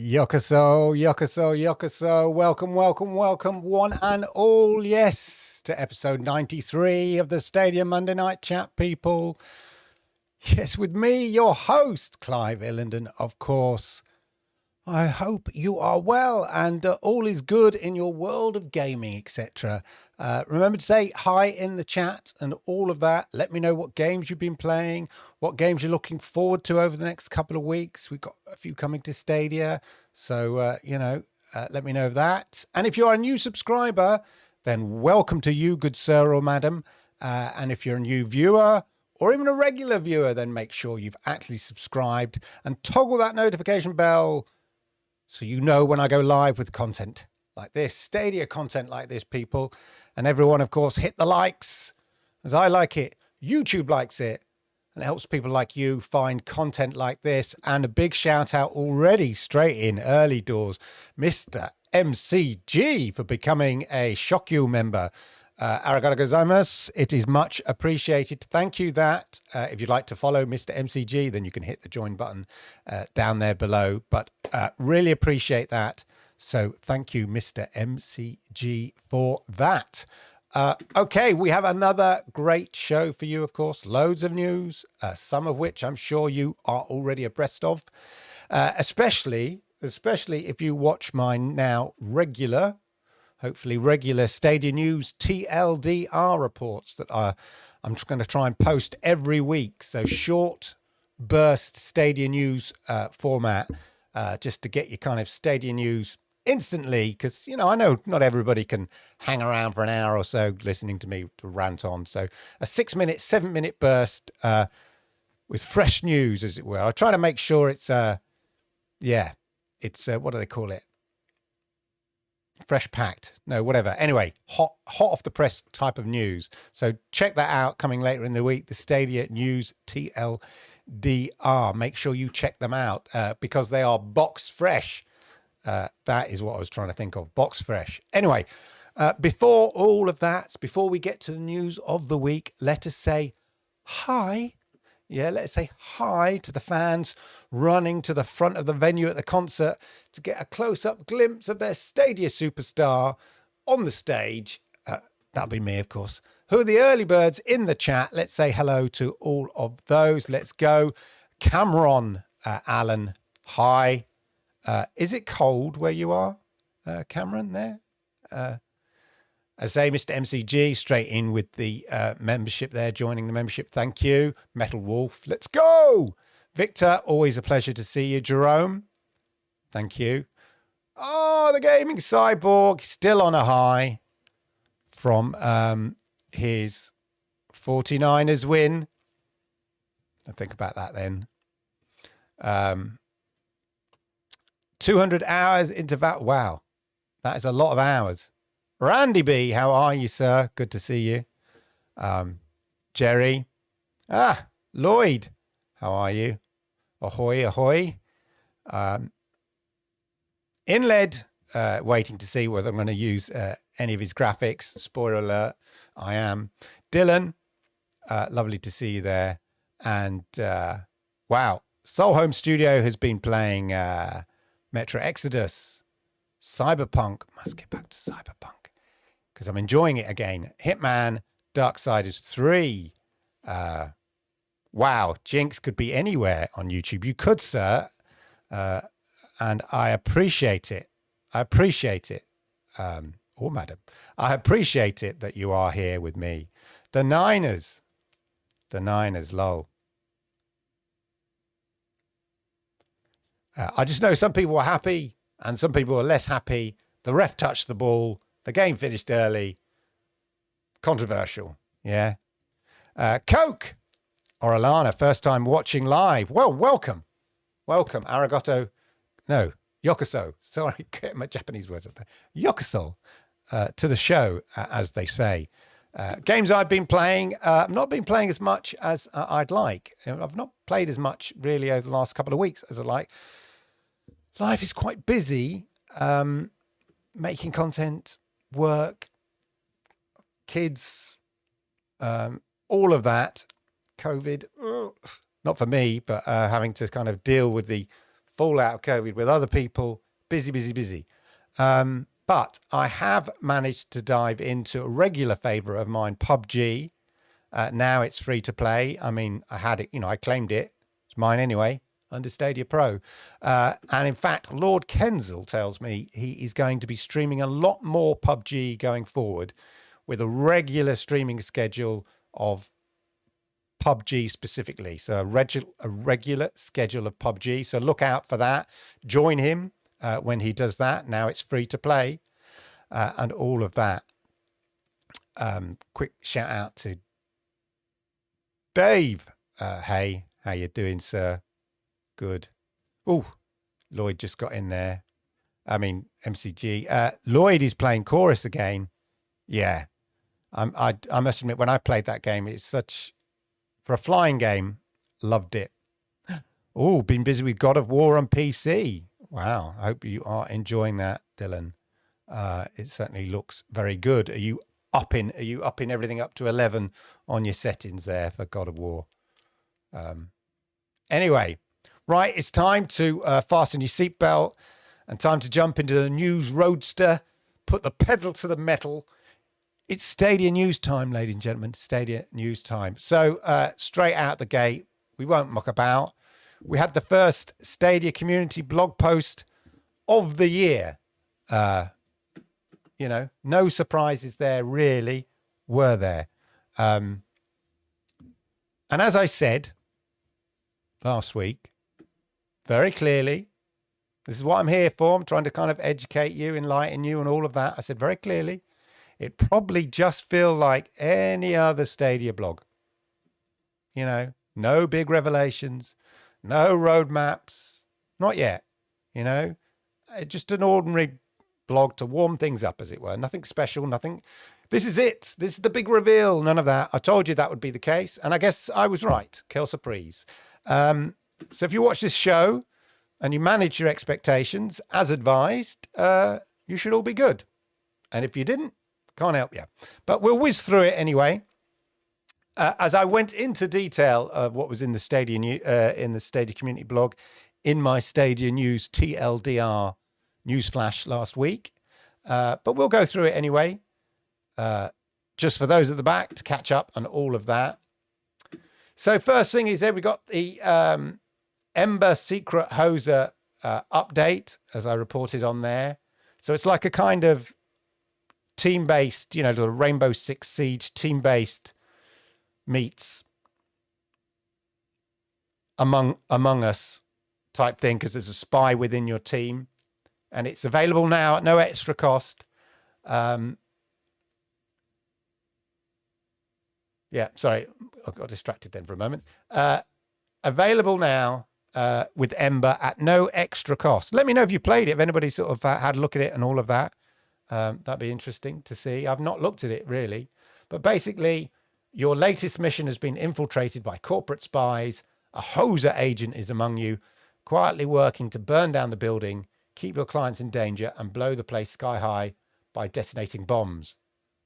Yokoso, Yokoso, Yokoso. Welcome, welcome, welcome, one and all, yes, to episode 93 of the Stadia Monday Night Chat, people. Yes, with me, your host, Clive Illenden, of course. I hope you are well and all is good in your world of gaming, etc. Remember to say hi in the chat and all of that. Let me know what games you've been playing, what games you're looking forward to over the next couple of weeks. We've got a few coming to Stadia, so, let me know that. And if you are a new subscriber, then welcome to you, good sir or madam. And if you're a new viewer, or even a regular viewer, then make sure you've actually subscribed and toggle that notification bell so you know when I go live with content like this, Stadia content like this, people. And everyone, of course, hit the likes, as I like it. YouTube likes it, and it helps people like you find content like this. And a big shout out already, straight in, early doors, Mr. MCG for becoming a Shokyu member. Arigato gozaimasu. It is much appreciated. Thank you that. If you'd like to follow Mr. MCG, then you can hit the join button down there below. But really appreciate that. So thank you, Mr. MCG, for that. Okay, we have another great show for you, of course. Loads of news, some of which I'm sure you are already abreast of, especially if you watch my now hopefully regular Stadia News TLDR reports that I'm just going to try and post every week. So short burst Stadia News format, just to get you kind of Stadia News instantly. Because, I know not everybody can hang around for an hour or so listening to me to rant on. So a 6-minute, 7-minute burst with fresh news, as it were. I try to make sure it's, what do they call it? Fresh packed, no, whatever. Anyway, hot off the press type of news. So check that out coming later in the week, the Stadia News TLDR. Make sure you check them out because they are box fresh. That is what I was trying to think of, box fresh. Anyway, before all of that, before we get to the news of the week, let us say hi. Yeah, let's say hi to the fans running to the front of the venue at the concert to get a close-up glimpse of their Stadia superstar on the stage. That'll be me, of course. Who are the early birds in the chat? Let's say hello to all of those. Let's go. Cameron Allen, hi. Is it cold where you are, Cameron, there? I say, Mr. MCG, straight in with the membership there, joining the membership. Thank you. Metal Wolf, let's go. Victor, always a pleasure to see you. Jerome, thank you. Oh, the gaming cyborg, still on a high from his 49ers win. I think about that then. 200 hours into that. Wow, that is a lot of hours. Randy B, how are you, sir? Good to see you. Jerry. Lloyd, how are you? Ahoy, ahoy. Inled, waiting to see whether I'm going to use any of his graphics. Spoiler alert, I am. Dylan, lovely to see you there. And wow, Soul Home Studio has been playing Metro Exodus, Cyberpunk. Must get back to Cyberpunk because I'm enjoying it again. Hitman, Darksiders 3. Wow, Jinx could be anywhere on YouTube. You could, sir. And I appreciate it. I appreciate it. Or madam. I appreciate it that you are here with me. The Niners. The Niners, lol. I just know some people were happy and some people were less happy. The ref touched the ball. The game finished early. Controversial. Yeah. Coke or Alana, first time watching live. Well, welcome. Welcome. Arigato. No, yokoso. Sorry, get my Japanese words up there. Yokoso to the show, as they say. Games I've been playing. I've not been playing as much as I'd like. I've not played as much really over the last couple of weeks as I like. Life is quite busy. Making content, work, kids, all of that. COVID, not for me, but having to kind of deal with the fallout of COVID with other people. Busy, busy, busy. But I have managed to dive into a regular favorite of mine, PUBG. Now it's free to play. I mean, I had it, I claimed it. It's mine anyway, under Stadia Pro. And in fact, Lord Kensal tells me he is going to be streaming a lot more PUBG going forward with a regular streaming schedule of PUBG specifically. So a regular schedule of PUBG. So look out for that. Join him when he does that. Now it's free to play and all of that. Quick shout out to Dave. Hey, how you doing, sir? Good. Oh, Lloyd just got in there. I mean, MCG. Lloyd is playing Chorus again. Yeah. I must admit, when I played that game, it's such, for a flying game, loved it. Oh, been busy with God of War on PC. Wow. I hope you are enjoying that, Dylan. It certainly looks very good. Are you upping everything up to 11 on your settings there for God of War? Anyway, right, it's time to fasten your seatbelt and time to jump into the news roadster, put the pedal to the metal. It's Stadia news time, ladies and gentlemen, Stadia news time. So straight out the gate, we won't muck about. We had the first Stadia community blog post of the year. No surprises there really, were there? And as I said last week, very clearly, this is what I'm here for. I'm trying to kind of educate you, enlighten you and all of that. I said very clearly, it probably just feel like any other Stadia blog. No big revelations, no roadmaps, not yet, just an ordinary blog to warm things up, as it were. Nothing special, nothing. This is it. This is the big reveal. None of that. I told you that would be the case. And I guess I was right. Quelle surprise. So if you watch this show and you manage your expectations as advised, you should all be good. And if you didn't, can't help you. But we'll whiz through it anyway. As I went into detail of what was in the Stadia community blog, in my Stadia News TLDR newsflash last week, but we'll go through it anyway, just for those at the back to catch up and all of that. So first thing is there we got the Ember Secret Hoser update, as I reported on there. So it's like a kind of team-based, the Rainbow Six Siege team-based meets Among Us type thing, because there's a spy within your team, and it's available now at no extra cost. Sorry, I got distracted then for a moment. Available now with Ember at no extra cost. Let me know if you played it, if anybody sort of had a look at it and all of that. That'd be interesting to see. I've not looked at it really, but basically your latest mission has been infiltrated by corporate spies. A hoser agent is among you, quietly working to burn down the building, keep your clients in danger, and blow the place sky high by detonating bombs.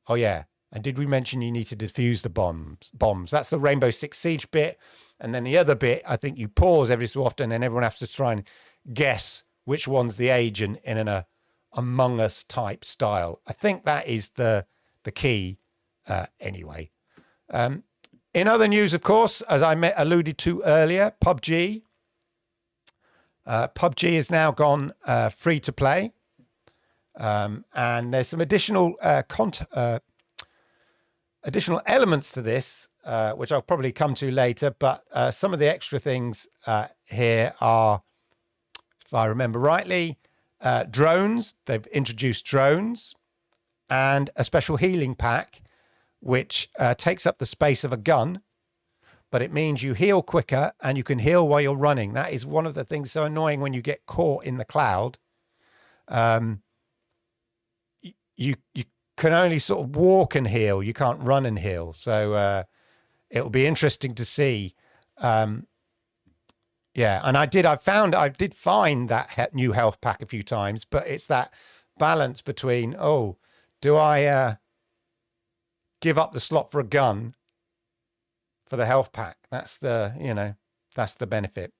Oh yeah, and did we mention you need to defuse the bombs? That's the Rainbow Six Siege bit. And then the other bit, I think you pause every so often and everyone has to try and guess which one's the agent in an Among Us type style. I think that is the key anyway. In other news, of course, as I alluded to earlier, PUBG. PUBG is now gone free to play. And there's some additional elements to this, which I'll probably come to later. But some of the extra things here are, if I remember rightly, drones. They've introduced drones and a special healing pack, which takes up the space of a gun, but it means you heal quicker and you can heal while you're running. That is one of the things so annoying when you get caught in the cloud. You can only sort of walk and heal. You can't run and heal. So it'll be interesting to see. And I did find that new health pack a few times, but it's that balance between, do I give up the slot for a gun for the health pack? That's the benefit.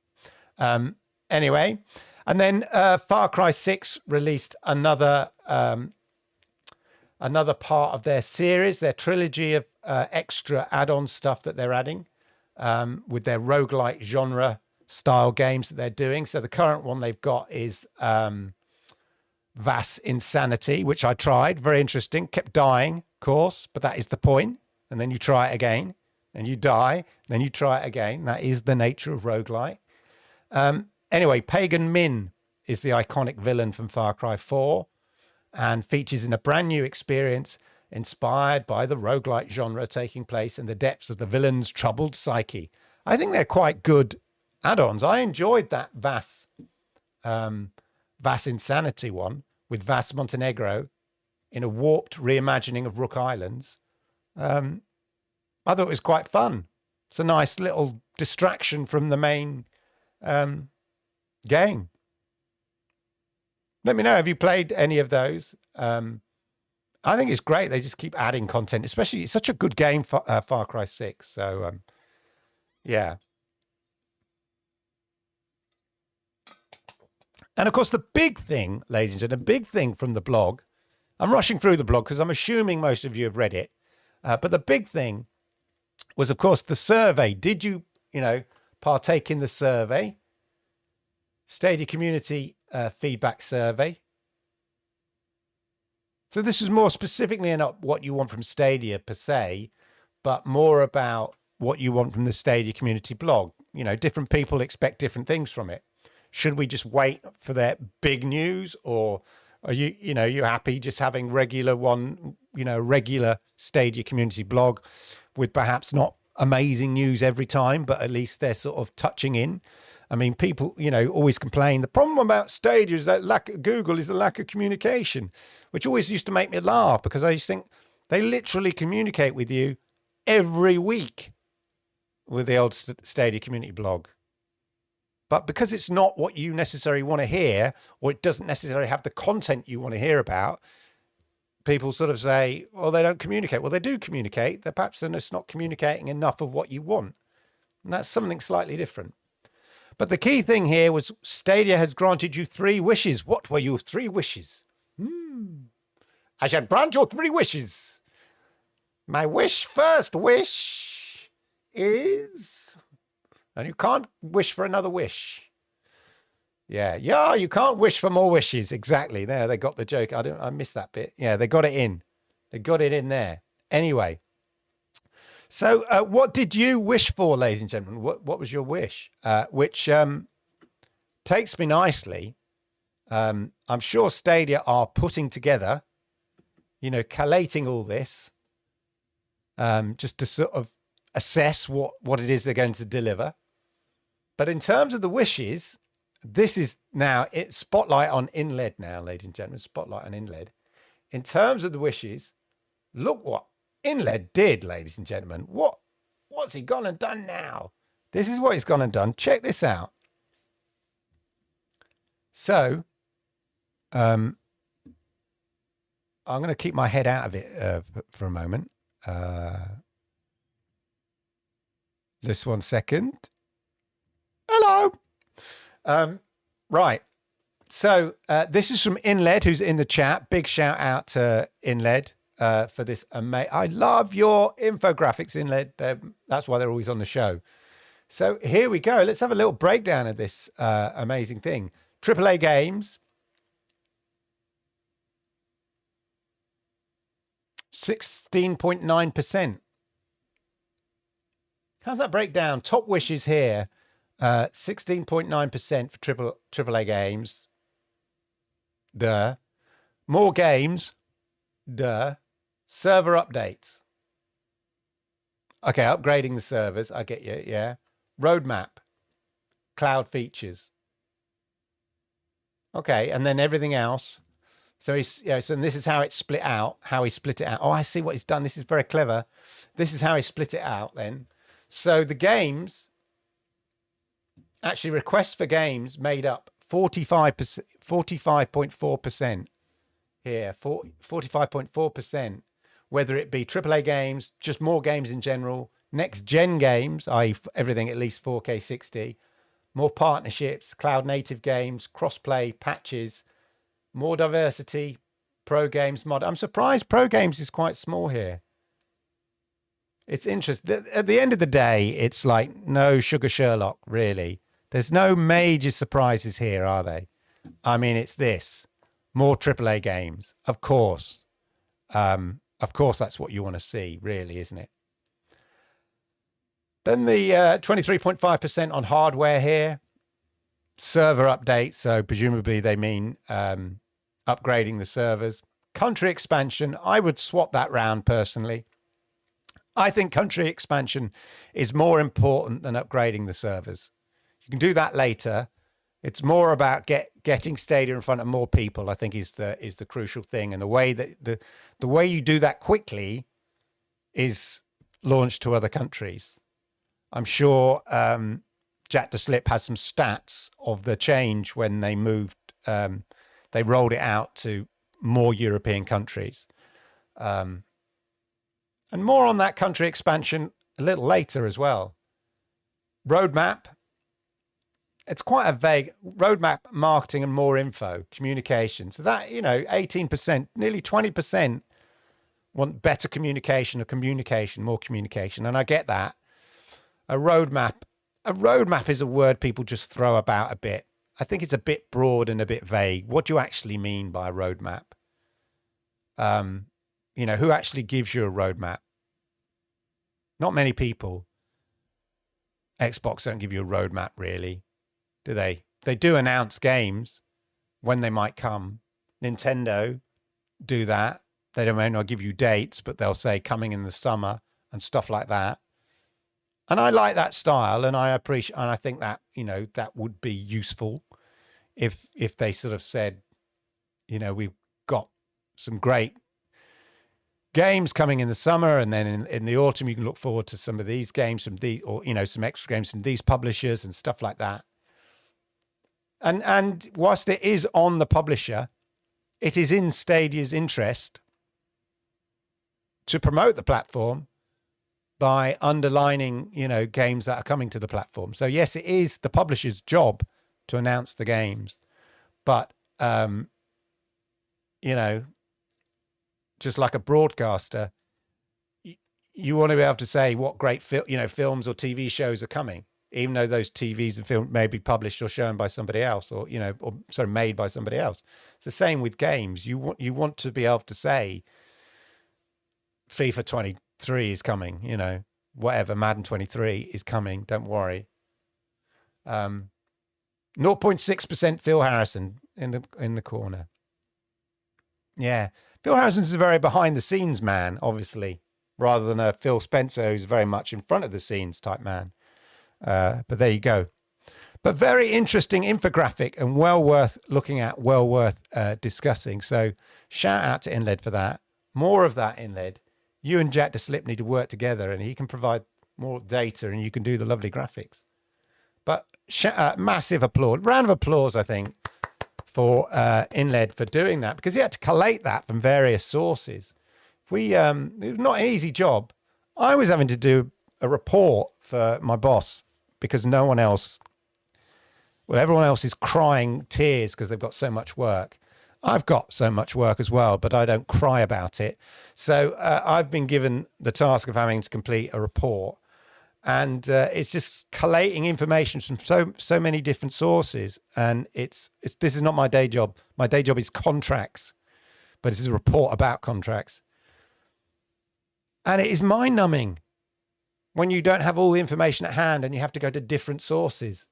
Anyway, and then Far Cry 6 released another part of their series, their trilogy of extra add-on stuff that they're adding with their roguelike genre style games that they're doing. So the current one they've got is Vass Insanity, which I tried. Very interesting. Kept dying, of course, but that is the point. And then you try it again, and you die, then you try it again. That is the nature of roguelike. Anyway, Pagan Min is the iconic villain from Far Cry 4 and features in a brand new experience inspired by the roguelike genre taking place in the depths of the villain's troubled psyche. I think they're quite good add-ons. I enjoyed that Vass Insanity one with Vass Montenegro in a warped reimagining of Rook Islands. I thought it was quite fun. It's a nice little distraction from the main game. Let me know, have you played any of those? I think it's great. They just keep adding content, especially it's such a good game for Far Cry 6. So, yeah. And of course, the big thing, ladies and gentlemen, the big thing from the blog, I'm rushing through the blog because I'm assuming most of you have read it. But the big thing was, of course, the survey. Did you, partake in the survey? Stadia community feedback survey. So this is more specifically not what you want from Stadia per se, but more about what you want from the Stadia community blog. Different people expect different things from it. Should we just wait for their big news, or are you happy just having regular Stadia community blog with perhaps not amazing news every time, but at least they're sort of touching in? I mean, people, always complain. The problem about Stadia is that Google is the lack of communication, which always used to make me laugh because I used to think they literally communicate with you every week with the old Stadia community blog. But because it's not what you necessarily want to hear, or it doesn't necessarily have the content you want to hear about, people sort of say, well, they don't communicate. Well, they do communicate. They're perhaps just not communicating enough of what you want. And that's something slightly different. But the key thing here was Stadia has granted you 3 wishes. What were your 3 wishes? I shall grant your 3 wishes. My first wish is... And you can't wish for another wish. Yeah, you can't wish for more wishes. Exactly. There, they got the joke. I missed that bit. Yeah, they got it in. They got it in there. Anyway. So what did you wish for, ladies and gentlemen? What was your wish? Which takes me nicely. I'm sure Stadia are putting together, collating all this, just to sort of assess what it is they're going to deliver. But in terms of the wishes, this is now it's spotlight on InLed now, ladies and gentlemen. Spotlight on InLed. In terms of the wishes, look what InLed did, ladies and gentlemen. What's he gone and done now? This is what he's gone and done. Check this out. So, I'm going to keep my head out of it for a moment. Just 1 second. Hello. Right. So this is from InLed, who's in the chat. Big shout out to InLed for this amazing. I love your infographics, InLed. That's why they're always on the show. So here we go. Let's have a little breakdown of this amazing thing. AAA games. 16.9%. How's that break down? Top wishes here. 16.9% for AAA games. Duh. More games. Duh. Server updates. Okay, upgrading the servers. I get you, yeah. Roadmap. Cloud features. Okay, and then everything else. So so this is how it's split out, how he split it out. Oh, I see what he's done. This is very clever. This is how he split it out then. So the games, actually requests for games made up 45.4% here, 45.4%, whether it be AAA games, just more games in general, next gen games, i.e. everything at least 4K 60, more partnerships, cloud native games, cross-play, patches, more diversity, pro games mod. I'm surprised pro games is quite small here. It's interesting. At the end of the day, it's like no Sugar Sherlock, really. There's no major surprises here, are they? I mean, it's this. More AAA games, of course. Of course, that's what you want to see, really, isn't it? Then the 23.5% on hardware here. Server updates, so presumably they mean upgrading the servers. Country expansion, I would swap that round personally. I think country expansion is more important than upgrading the servers. You can do that later. It's more about getting Stadia in front of more people, I think, is the crucial thing. And the way that the way you do that quickly is launch to other countries. I'm sure Jack the Slip has some stats of the change when they moved. They rolled it out to more European countries. And more on that country expansion a little later as well. Roadmap. It's quite a vague roadmap, marketing and more info, communication. So that, 18%, nearly 20% want better communication or communication, more communication. And I get that. A roadmap is a word people just throw about a bit. I think it's a bit broad and a bit vague. What do you actually mean by a roadmap? Who actually gives you a roadmap? Not many people. Xbox don't give you a roadmap, really, do they? They do announce games when they might come. Nintendo do that. They may not give you dates, but they'll say coming in the summer and stuff like that. And I like that style, and I appreciate, and I think that, that would be useful if they sort of said, we've got some great games coming in the summer, and then in the autumn you can look forward to some of these games from some extra games from these publishers and stuff like that. And whilst it is on the publisher, it is in Stadia's interest to promote the platform by underlining, games that are coming to the platform. So yes, it is the publisher's job to announce the games, but just like a broadcaster, you want to be able to say what great films or TV shows are coming, even though those TVs and films may be published or shown by somebody else, or made by somebody else. It's the same with games. You want to be able to say FIFA 23 is coming, whatever, Madden 23 is coming. Don't worry. 0.6% Phil Harrison in the corner. Yeah. Phil Harrison's a very behind the scenes man, obviously, rather than a Phil Spencer who's very much in front of the scenes type man. But there you go. But very interesting infographic and well worth looking at, well worth discussing. So shout out to Inled for that. More of that, Inled. You and Jack the Slip need to work together, and he can provide more data and you can do the lovely graphics. But massive applause, round of applause, I think, for Inled for doing that, because he had to collate that from various sources. It was not an easy job. I was having to do a report for my boss because everyone else is crying tears because they've got so much work. I've got so much work as well, but I don't cry about it. So I've been given the task of having to complete a report. And it's just collating information from so many different sources. And this is not my day job. My day job is contracts, but this is a report about contracts. And it is mind numbing when you don't have all the information at hand and you have to go to different sources.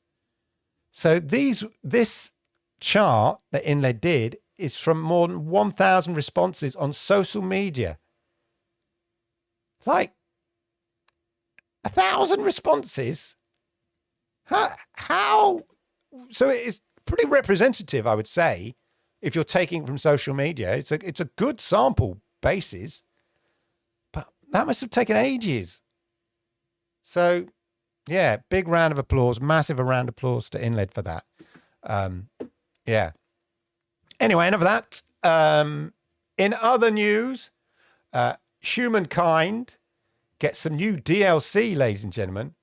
So this chart that Inled did is from more than 1,000 responses on social media. Like, 1,000 responses? How? So it is pretty representative, I would say, if you're taking from social media. It's a good sample basis, but that must have taken ages. So, yeah, big round of applause, massive round of applause to Inled for that. Yeah. Anyway, enough of that. In other news, Humankind get some new DLC, ladies and gentlemen.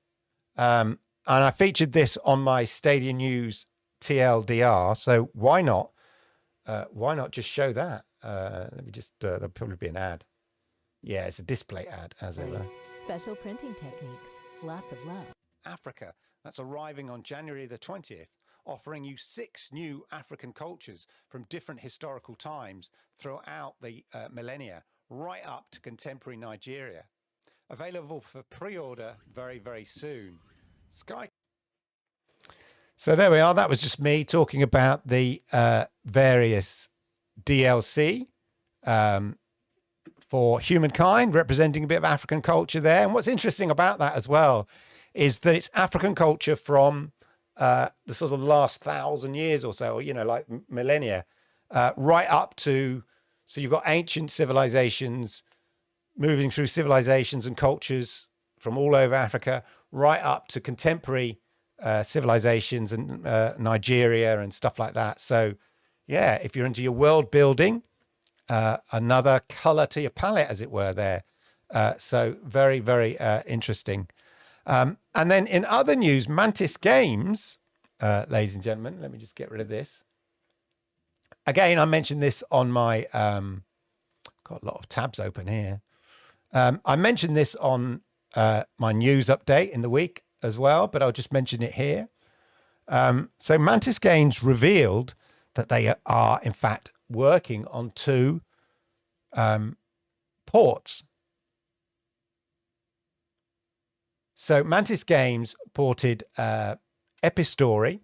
And I featured this on my Stadia News TLDR. So why not just show that? Let me just, there'll probably be an ad. Yeah, it's a display ad, as ever. Special printing techniques. Lots of love. Africa. That's arriving on January the 20th, offering you 6 new African cultures from different historical times throughout the millennia, right up to contemporary Nigeria. Available for pre-order very, very soon. Sky. So there we are. That was just me talking about the various DLC for humankind, representing a bit of African culture there. And what's interesting about that as well is that it's African culture from the sort of last 1,000 years or so, you know, like millennia, right up to, so you've got ancient civilizations moving through civilizations and cultures from all over Africa, right up to contemporary civilizations and Nigeria and stuff like that. So yeah, if you're into your world building, another color to your palette, as it were, there. So very, very interesting. And then in other news, Mantis Games, ladies and gentlemen, let me just get rid of this. Again, I mentioned this on my, got a lot of tabs open here. I mentioned this on my news update in the week as well, but I'll just mention it here. So Mantis Games revealed that they are, in fact, working on 2 ports. So Mantis Games ported Epistory,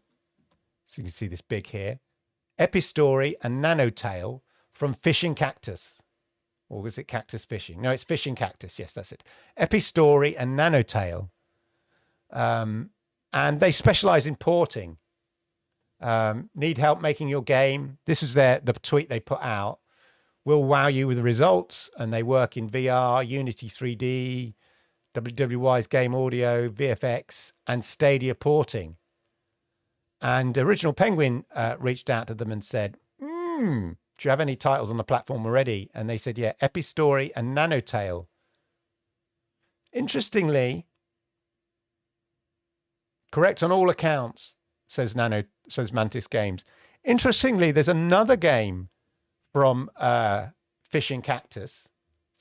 so you can see this big here, Epistory and Nanotale from Fishing Cactus. Or was it Cactus Fishing? No, it's Fishing Cactus. Yes, that's it. Epistory and Nanotale. And they specialize in porting. Need help making your game? This was the tweet they put out. Will wow you with the results. And they work in VR, Unity 3D, WWY's game audio, VFX, and Stadia porting. And Original Penguin reached out to them and said, do you have any titles on the platform already? And they said, yeah, Epistory and Nanotale. Interestingly, correct on all accounts, says Mantis Games. Interestingly, there's another game from Fishing Cactus.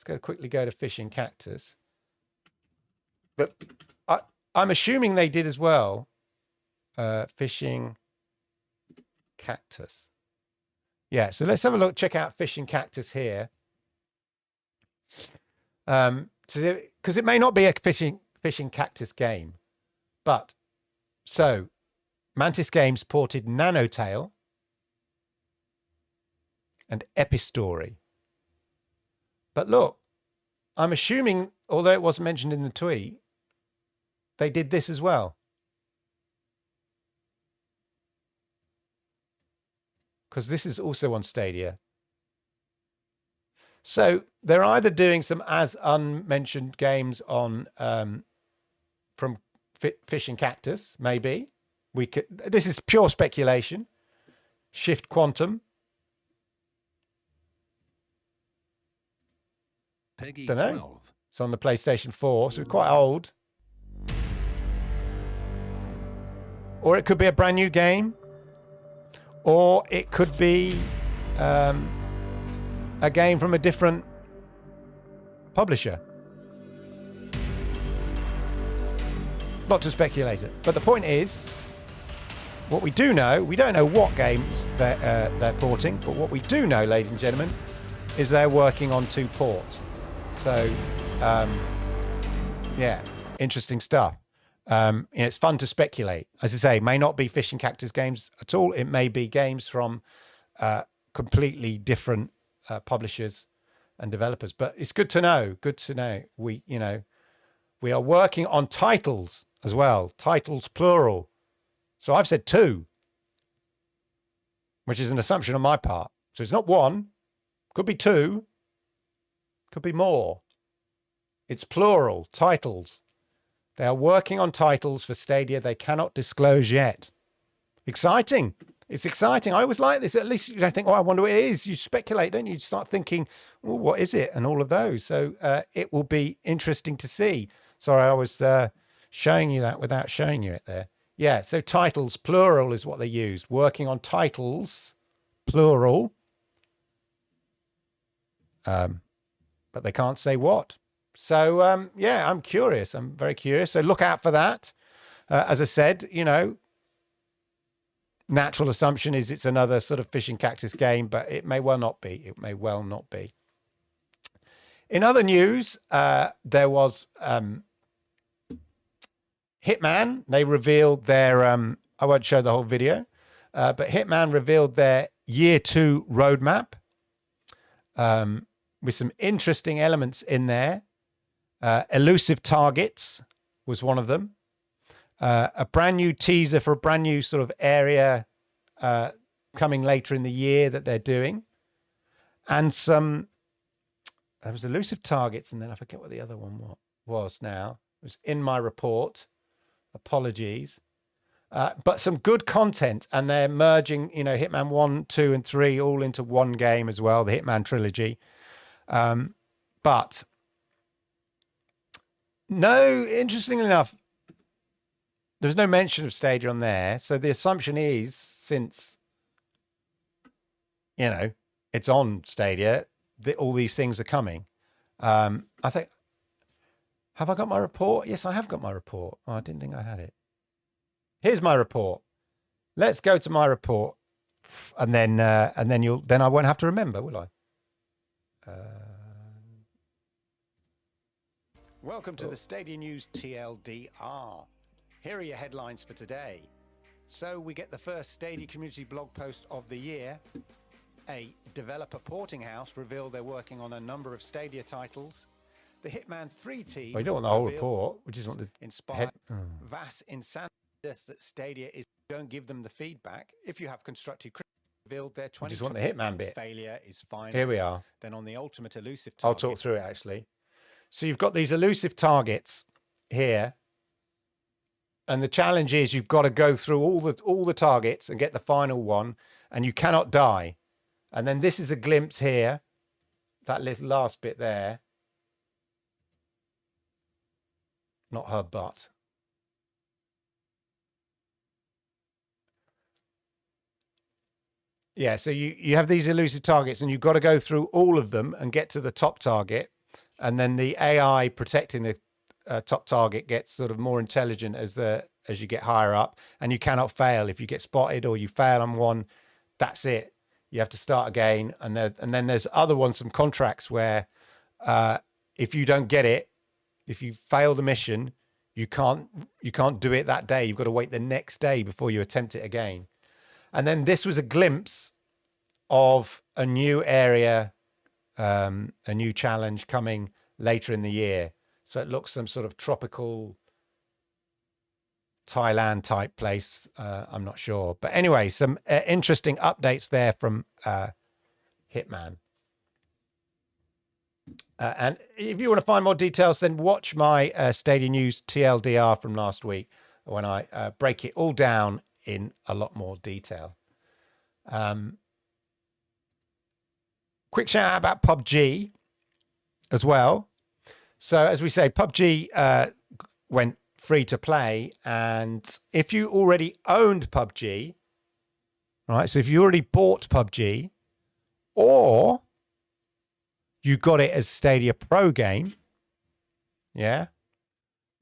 Let's quickly go to Fishing Cactus. But I'm assuming they did as well. Fishing Cactus. Yeah, so let's have a look. Check out Fishing Cactus here. Because it may not be a Fishing Cactus game, but so Mantis Games ported Nanotale and Epistory. But look, I'm assuming, although it wasn't mentioned in the tweet, they did this as well. Because this is also on Stadia. So they're either doing some as unmentioned games on from Fishing Cactus, maybe. This is pure speculation. Shift Quantum. Peggy Don't know. 12. It's on the PlayStation 4, so it's quite old. Or it could be a brand new game. Or it could be a game from a different publisher. Not to speculate it. But the point is, what we do know, we don't know what games they're porting, but what we do know, ladies and gentlemen, is they're working on 2 ports. So, yeah, interesting stuff. It's fun to speculate. As I say, may not be Fishing Cactus games at all. It may be games from completely different publishers and developers. But it's good to know. Good to know. We are working on titles as well. Titles plural. So I've said 2, which is an assumption on my part. So it's not 1. Could be 2. Could be more. It's plural. Titles. They are working on titles for Stadia they cannot disclose yet. Exciting. It's exciting. I always like this. At least you don't think, oh, I wonder what it is. You speculate, don't you? You start thinking, well, what is it? And all of those. So it will be interesting to see. Sorry, I was showing you that without showing you it there. Yeah, so titles, plural is what they used. Working on titles, plural. But they can't say what. So, yeah, I'm curious. I'm very curious. So look out for that. As I said, you know, natural assumption is it's another sort of fishing cactus game, but it may well not be. It may well not be. In other news, there was Hitman. They revealed their, I won't show the whole video, but Hitman revealed their year 2 roadmap with some interesting elements in there. Elusive targets was one of them. A brand new teaser for a brand new sort of area coming later in the year that they're doing. And there was elusive targets, and then I forget what the other one was now. It was in my report. Apologies. But some good content, and they're merging, you know, Hitman 1, 2, and 3 all into one game as well, the Hitman trilogy. But no, interestingly enough, there's no mention of Stadia on there. So the assumption is, since, you know, it's on Stadia, all these things are coming. I think, have I got my report? Yes, I have got my report. Oh, I didn't think I had it. Here's my report. Let's go to my report, and then I won't have to remember, will I? Welcome to the Stadia News TLDR. Here are your headlines for today. So we get the first Stadia community blog post of the year. A developer porting house revealed they're working on a number of Stadia titles. The Hitman 3 team. Well, you don't want the whole report. We just want the inspired vast insanity that Stadia is. Don't give them the feedback. If you have constructive criticism, revealed their 20. Just want the Hitman bit. Failure is final. Here we are. Then on the ultimate elusive target. I'll talk through it actually. So you've got these elusive targets here. And the challenge is you've got to go through all the targets and get the final one, and you cannot die. And then this is a glimpse here, that little last bit there. Not her butt. Yeah, so you have these elusive targets, and you've got to go through all of them and get to the top target. And then the AI protecting the top target gets sort of more intelligent as you get higher up, and you cannot fail. If you get spotted or you fail on one, that's it. You have to start again. And then there's other ones, some contracts where if you don't get it, if you fail the mission, you can't do it that day. You've got to wait the next day before you attempt it again. And then this was a glimpse of a new area, a new challenge coming later in the year. So it looks some sort of tropical Thailand type place. I'm not sure. But anyway, some interesting updates there from Hitman. And if you want to find more details, then watch my Stadia News TLDR from last week when I break it all down in a lot more detail. Quick shout out about PUBG as well. So as we say, PUBG went free to play. And if you already owned PUBG, right? So if you already bought PUBG, or you got it as Stadia Pro game, yeah.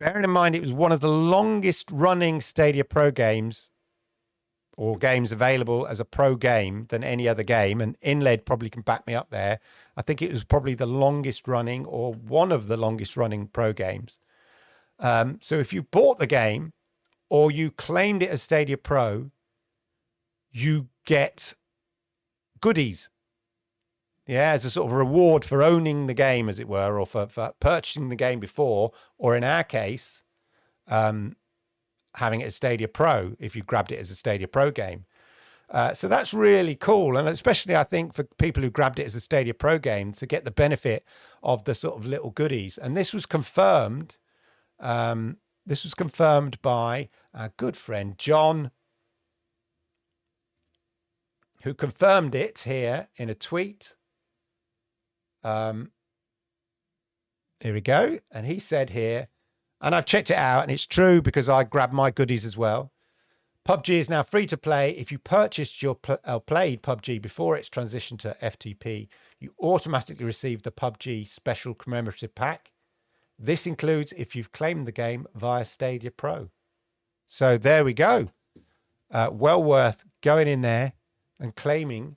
Bearing in mind it was one of the longest running Stadia Pro games, or games available as a pro game, than any other game, and Inled probably can back me up there. I think it was probably the longest running, or one of the longest running pro games. So if you bought the game or you claimed it as Stadia Pro, you get goodies. Yeah, as a sort of reward for owning the game, as it were, or for purchasing the game before, or in our case, having it as Stadia Pro, if you grabbed it as a Stadia Pro game. So that's really cool. And especially, I think, for people who grabbed it as a Stadia Pro game, to get the benefit of the sort of little goodies. And this was confirmed. This was confirmed by our good friend, John, who confirmed it here in a tweet. Here we go. And he said here, And I've checked it out, and it's true because I grabbed my goodies as well. PUBG is now free to play. If you purchased your played PUBG before its transition to FTP, you automatically receive the PUBG special commemorative pack. This includes if you've claimed the game via Stadia Pro. So there we go. Well worth going in there and claiming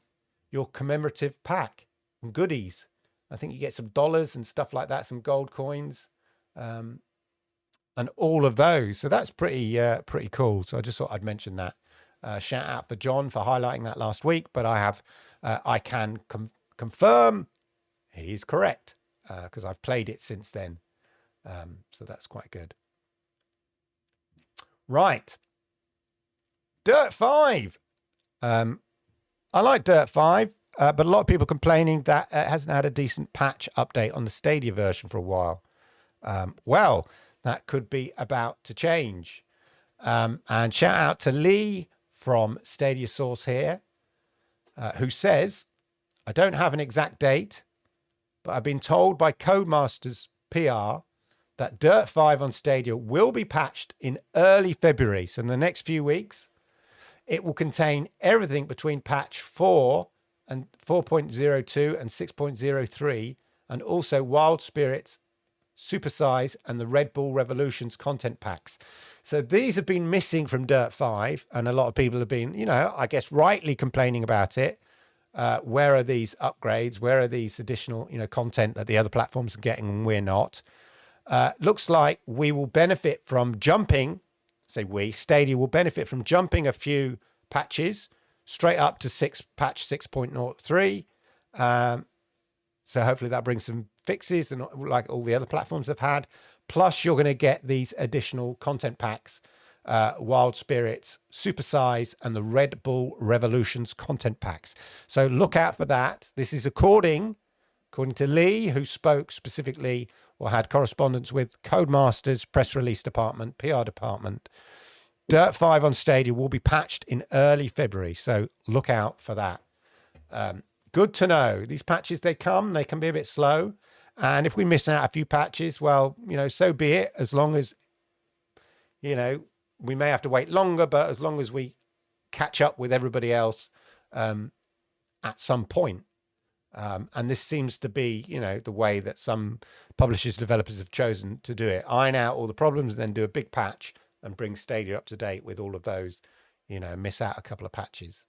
your commemorative pack and goodies. I think you get some dollars and stuff like that, some gold coins, and all of those. So that's pretty cool. So I just thought I'd mention that. Shout out for John for highlighting that last week, but I can confirm he's correct because I've played it since then. So that's quite good. Right. Dirt 5. I like Dirt 5, but a lot of people complaining that it hasn't had a decent patch update on the Stadia version for a while. Well, that could be about to change. And shout out to Lee from Stadia Source here, who says, I don't have an exact date, but I've been told by Codemasters PR that Dirt 5 on Stadia will be patched in early February. So in the next few weeks, it will contain everything between patch 4 and 4.02 and 6.03, and also Wild Spirits, Supersize, and the Red Bull Revolutions content packs. So these have been missing from Dirt 5, and a lot of people have been, I guess rightly complaining about it. Where are these upgrades? Where are these additional, content that the other platforms are getting and we're not? Looks like we will benefit from jumping, Stadia will benefit from jumping a few patches straight up to patch 6.03. So hopefully that brings some fixes and like all the other platforms have had. Plus you're going to get these additional content packs, Wild Spirits, Supersize, and the Red Bull Revolutions content packs. So look out for that. This is according to Lee, who spoke specifically or had correspondence with Codemasters press release department, PR department. Dirt 5 on Stadia will be patched in early February. So look out for that. Good to know. These patches, they can be a bit slow. And if we miss out a few patches, well, so be it. As long as, we may have to wait longer, but as long as we catch up with everybody else at some point. And this seems to be, the way that some publishers, developers have chosen to do it. Iron out all the problems and then do a big patch and bring Stadia up to date with all of those, miss out a couple of patches.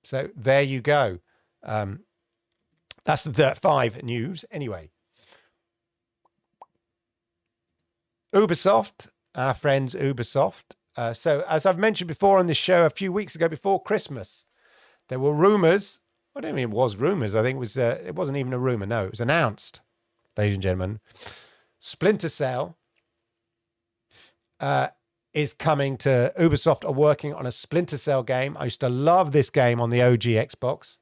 So there you go. That's the Dirt 5 news. Anyway, Ubisoft, our friends Ubisoft. So as I've mentioned before on this show a few weeks ago, before Christmas, there were rumors. I don't mean it was rumors. I think it wasn't even a rumor. No, it was announced, ladies and gentlemen. Splinter Cell is coming to Ubisoft. Are working on a Splinter Cell game. I used to love this game on the OG Xbox.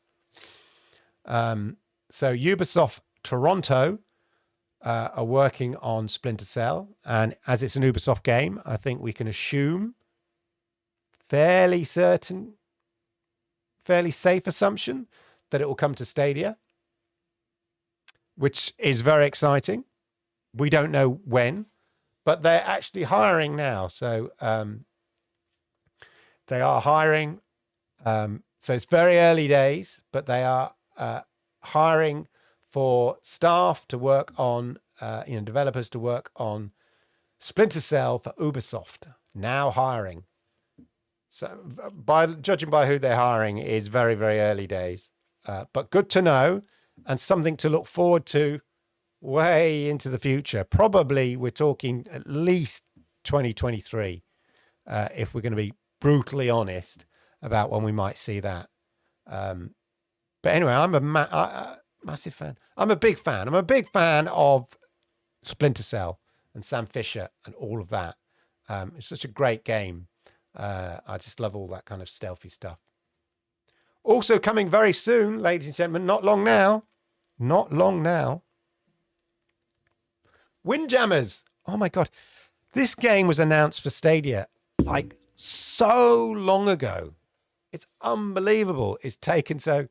So Ubisoft Toronto are working on Splinter Cell, and as it's an Ubisoft game, I think we can assume fairly safe assumption that it will come to Stadia, which is very exciting. We don't know when, but they're actually hiring now. So they are hiring. So it's very early days, but they are hiring for staff to work on, developers to work on Splinter Cell for Ubisoft. Now hiring. So judging by who they're hiring, it is very, very early days. But good to know and something to look forward to way into the future. Probably we're talking at least 2023, if we're going to be brutally honest about when we might see that. But anyway, I'm a massive fan. I'm a big fan. I'm a big fan of Splinter Cell and Sam Fisher and all of that. It's such a great game. I just love all that kind of stealthy stuff. Also coming very soon, ladies and gentlemen, not long now. Windjammers. Oh my God. This game was announced for Stadia like so long ago. It's unbelievable. It's taken so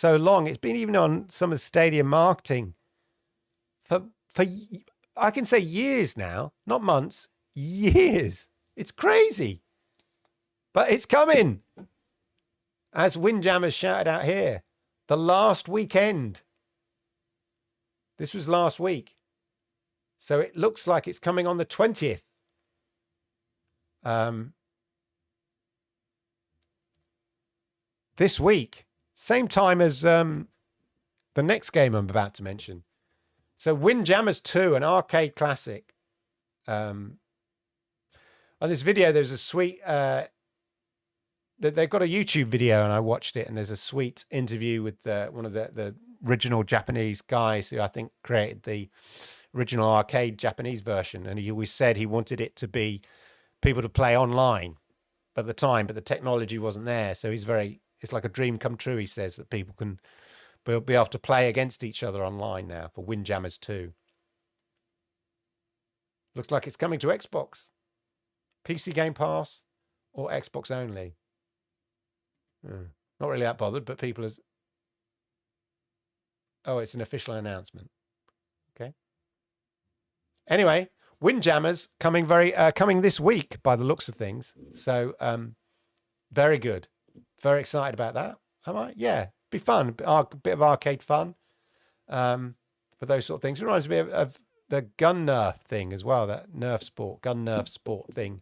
long. It's been even on some of the Stadia marketing for I can say years now, not months, years. It's crazy. But it's coming. As Windjammers shouted out here, the last weekend. This was last week. So it looks like it's coming on the 20th. This week, same time as the next game I'm about to mention. So Windjammers 2, an arcade classic. On this video, there's a sweet... they've got a YouTube video, and I watched it, and there's a sweet interview with one of the original Japanese guys who I think created the original arcade Japanese version. And he always said he wanted it to be people to play online at the time, but the technology wasn't there. So it's like a dream come true, he says, that people can be able to play against each other online now for Windjammers 2. Looks like it's coming to Xbox, PC Game Pass, or Xbox only. Not really that bothered, but people are... Oh, it's an official announcement. Okay. Anyway, Windjammers coming this week by the looks of things. So very good. Very excited about that. Am I? Yeah, be fun. A bit of arcade fun for those sort of things. It reminds me of the gun nerf thing as well. That gun nerf sport thing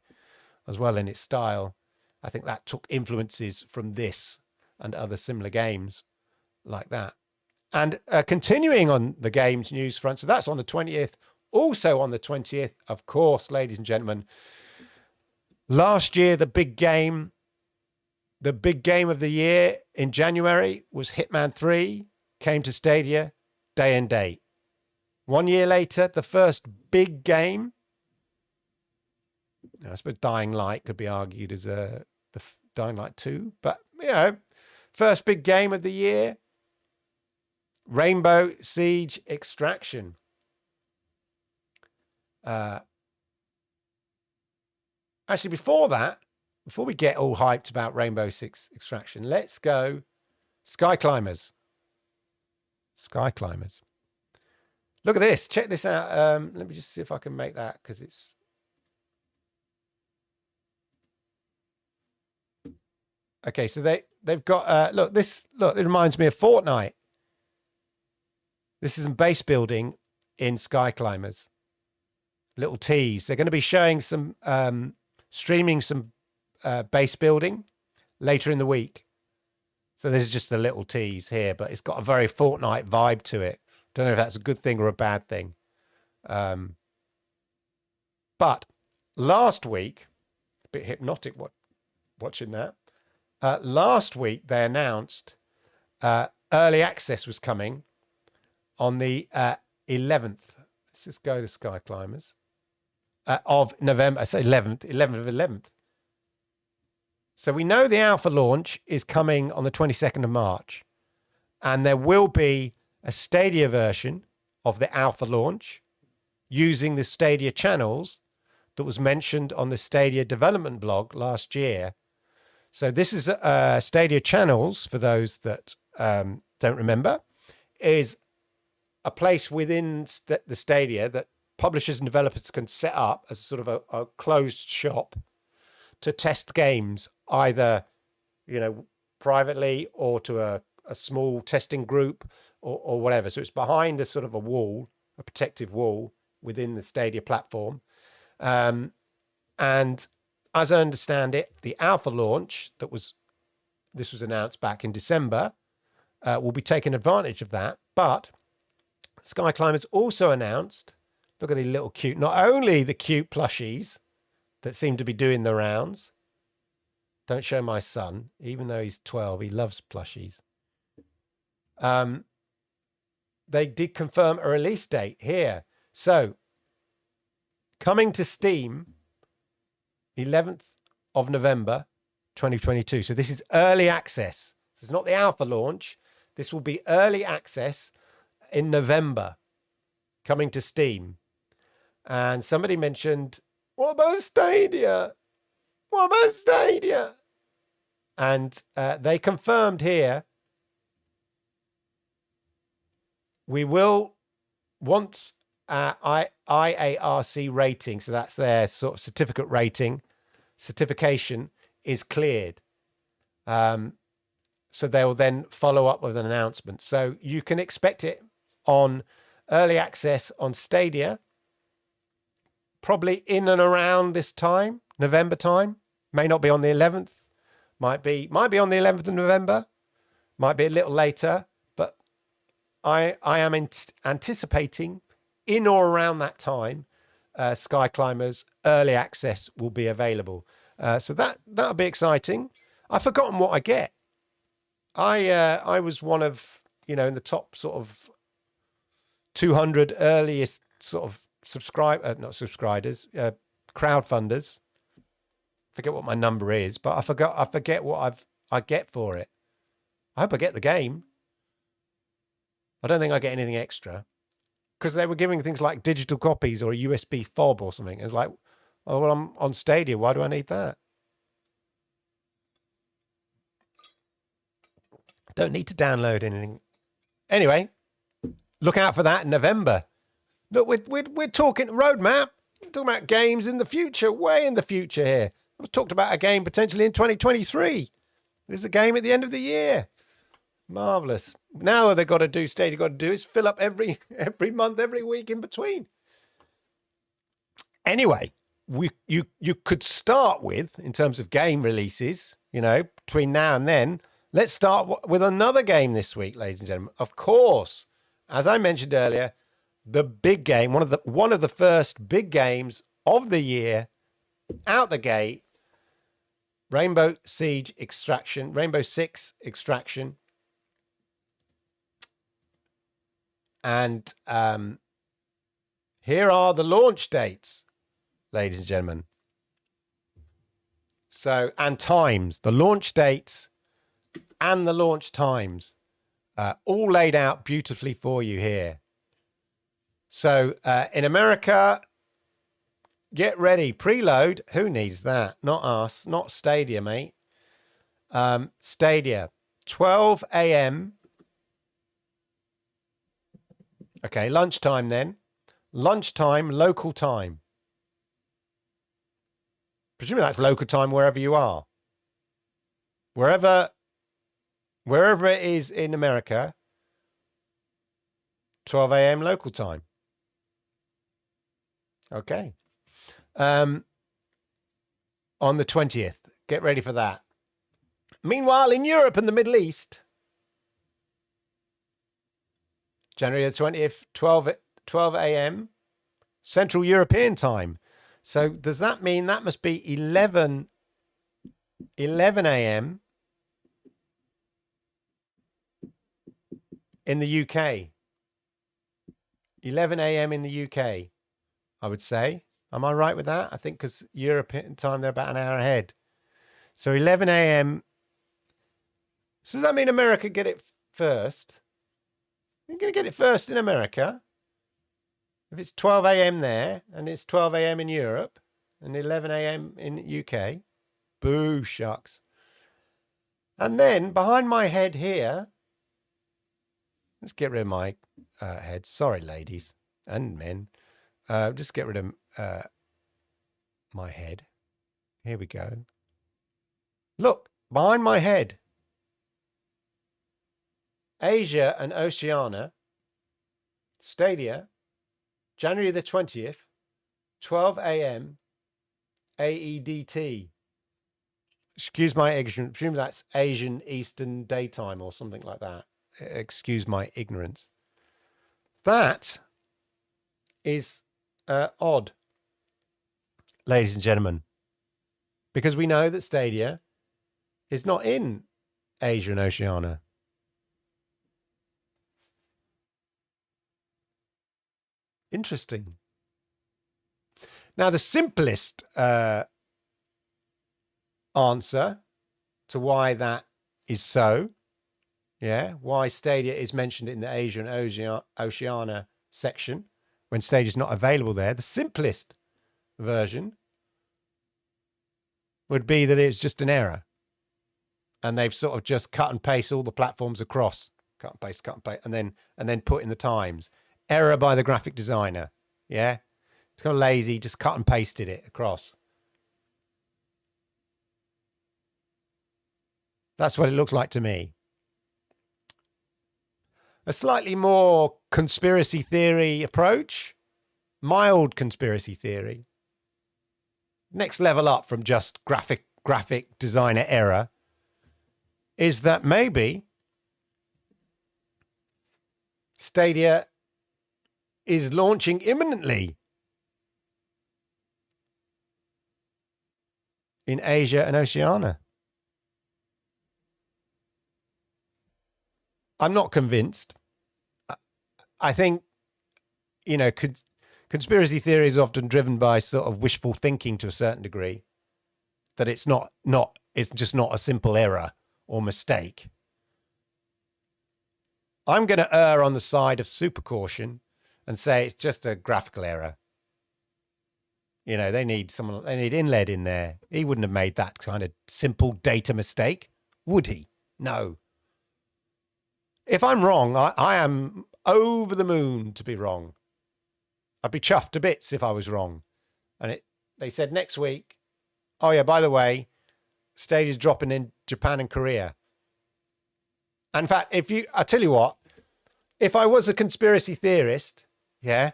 as well in its style. I think that took influences from this and other similar games like that. And continuing on the games news front, so that's on the 20th. Also on the 20th, of course, ladies and gentlemen, last year, the big game of the year in January was Hitman 3, came to Stadia, day and date. 1 year later, the first big game, I suppose Dying Light could be argued as the Dying Light 2, but, first big game of the year, Rainbow Siege Extraction. Actually, before we get all hyped about Rainbow Six Extraction, let's go Sky Climbers. Sky Climbers. Look at this. Check this out. Let me just see if I can make that, because it's... Okay, so they've got... Look, it reminds me of Fortnite. This is some base building in Sky Climbers. Little tease. They're going to be showing some... streaming some base building later in the week. So this is just a little tease here, but it's got a very Fortnite vibe to it. Don't know if that's a good thing or a bad thing. But last week, a bit hypnotic watching that. Last week, they announced early access was coming on the 11th. Let's just go to Sky Climbers. Of November, I say 11th of 11th. So we know the alpha launch is coming on the 22nd of March. And there will be a Stadia version of the alpha launch using the Stadia channels that was mentioned on the Stadia development blog last year. So this is Stadia channels, for those that don't remember, is a place within the Stadia that publishers and developers can set up as a sort of a closed shop to test games, either, privately or to a small testing group or whatever. So it's behind a sort of a wall, a protective wall within the Stadia platform. And as I understand it, the alpha launch this was announced back in December, will be taking advantage of that. But Sky Climbers also announced, look at the little cute, not only the cute plushies that seem to be doing the rounds. Don't show my son, even though he's 12, he loves plushies. They did confirm a release date here. So, coming to Steam, 11th of November, 2022. So this is early access. This is not the alpha launch. This will be early access in November, coming to Steam. And somebody mentioned, what about Stadia? What about Stadia? And they confirmed here, we will, once IARC rating, so that's their sort of certificate rating, certification is cleared. So they'll then follow up with an announcement. So you can expect it on early access on Stadia, probably in and around this time, November time. May not be on the 11th. Might be on the 11th of November. Might be a little later. But I am anticipating in or around that time, Sky Climbers early access will be available. So that'll be exciting. I've forgotten what I get. I was one of, in the top sort of 200 earliest sort of crowdfunders. Forget what my number is, but I forget what I get for it. I hope I get the game. I don't think I get anything extra, because they were giving things like digital copies or a USB fob or something. It's like, oh, well, I'm on Stadia. Why do I need that? Don't need to download anything. Anyway, look out for that in November. Look, we're talking roadmap. We're talking about games in the future, way in the future here. I was talked about a game potentially in 2023. There's a game at the end of the year. Marvelous. Now what they've got to do, Stadia got to do, is fill up every month, every week in between. Anyway, you could start with, in terms of game releases, between now and then. Let's start with another game this week, ladies and gentlemen. Of course, as I mentioned earlier, the big game, one of the first big games of the year, out the gate, Rainbow Six Extraction. And here are the launch dates, ladies and gentlemen. So, and times, the launch dates and the launch times, all laid out beautifully for you here. So in America, get ready, preload. Who needs that? Not us, not Stadia, mate. Stadia, 12 a.m. Okay, lunchtime then. Lunchtime, local time. Presumably that's local time wherever you are. Wherever it is in America, 12 a.m. local time. Okay. On the 20th. Get ready for that. Meanwhile, in Europe and the Middle East, January the 20th, 12 a.m. Central European time. So does that mean that must be 11 a.m. in the UK? 11 a.m. in the UK, I would say. Am I right with that? I think because European time, they're about an hour ahead. So 11 a.m. So does that mean America get it first? You're going to get it first in America. If it's 12 a.m. there, and it's 12 a.m. in Europe, and 11 a.m. in the UK, boo shucks. And then behind my head here, let's get rid of my head. Sorry, ladies and men. Just get rid of my head. Here we go. Look, behind my head. Asia and Oceania, Stadia, January the 20th, 12 a.m. AEDT. Excuse my ignorance. Presume that's Asian Eastern Daytime or something like that. Excuse my ignorance. That is odd, ladies and gentlemen, because we know that Stadia is not in Asia and Oceania. Interesting. Now, the simplest answer to why that is so, why Stadia is mentioned in the Asia and Oceania section when Stadia is not available there, the simplest version would be that it's just an error. And they've sort of just cut and paste all the platforms across, cut and paste, and then put in the times. Error by the graphic designer. Yeah. It's kind of lazy, just cut and pasted it across. That's what it looks like to me. A slightly more conspiracy theory approach, mild conspiracy theory, next level up from just graphic designer error, is that maybe Stadia is launching imminently in Asia and Oceania. I'm not convinced. I think, you know, conspiracy theory is often driven by sort of wishful thinking to a certain degree, that it's it's just not a simple error or mistake. I'm going to err on the side of super caution and say it's just a graphical error. You know, they need Inled in there. He wouldn't have made that kind of simple data mistake, would he? No. If I'm wrong, I am over the moon to be wrong. I'd be chuffed to bits if I was wrong. And they said next week, oh yeah, by the way, Stadia's dropping in Japan and Korea. In fact, I tell you what, if I was a conspiracy theorist, yeah,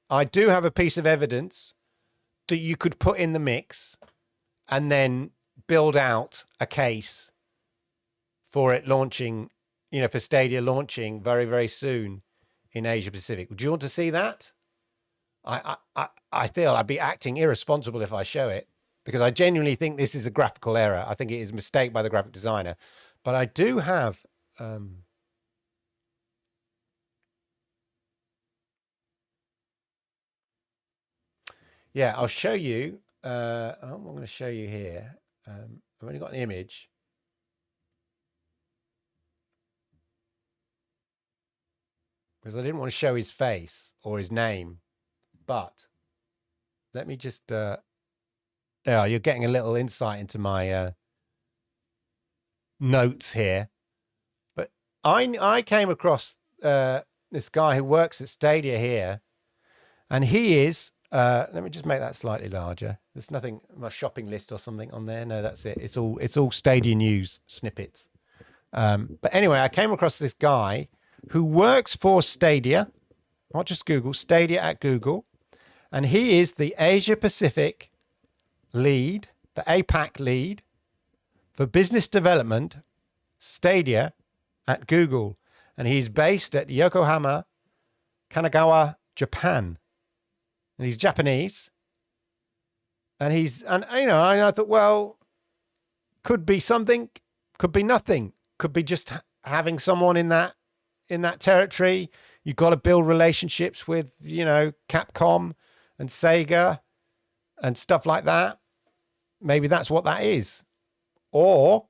I do have a piece of evidence that you could put in the mix and then build out a case for it launching, you know, for Stadia launching very, very soon in Asia Pacific. Would you want to see that? I feel I'd be acting irresponsible if I show it, because I genuinely think this is a graphical error. I think it is a mistake by the graphic designer. But I do have yeah, I'll show you. I'm going to show you here. I've only got an image. Because I didn't want to show his face or his name. But let me just... yeah, you're getting a little insight into my notes here. But I came across this guy who works at Stadia here. And he is... let me just make that slightly larger. There's nothing, my shopping list or something on there. No, that's it. It's all Stadia news snippets. But anyway, I came across this guy who works for Stadia, not just Google, Stadia at Google. And he is the Asia Pacific lead, the APAC lead for business development, Stadia at Google. And he's based at Yokohama, Kanagawa, Japan. And he's Japanese. And you know, I thought, well, could be something, could be nothing, could be just having someone in that territory. You've got to build relationships with, you know, Capcom and Sega and stuff like that. Maybe that's what that is. Or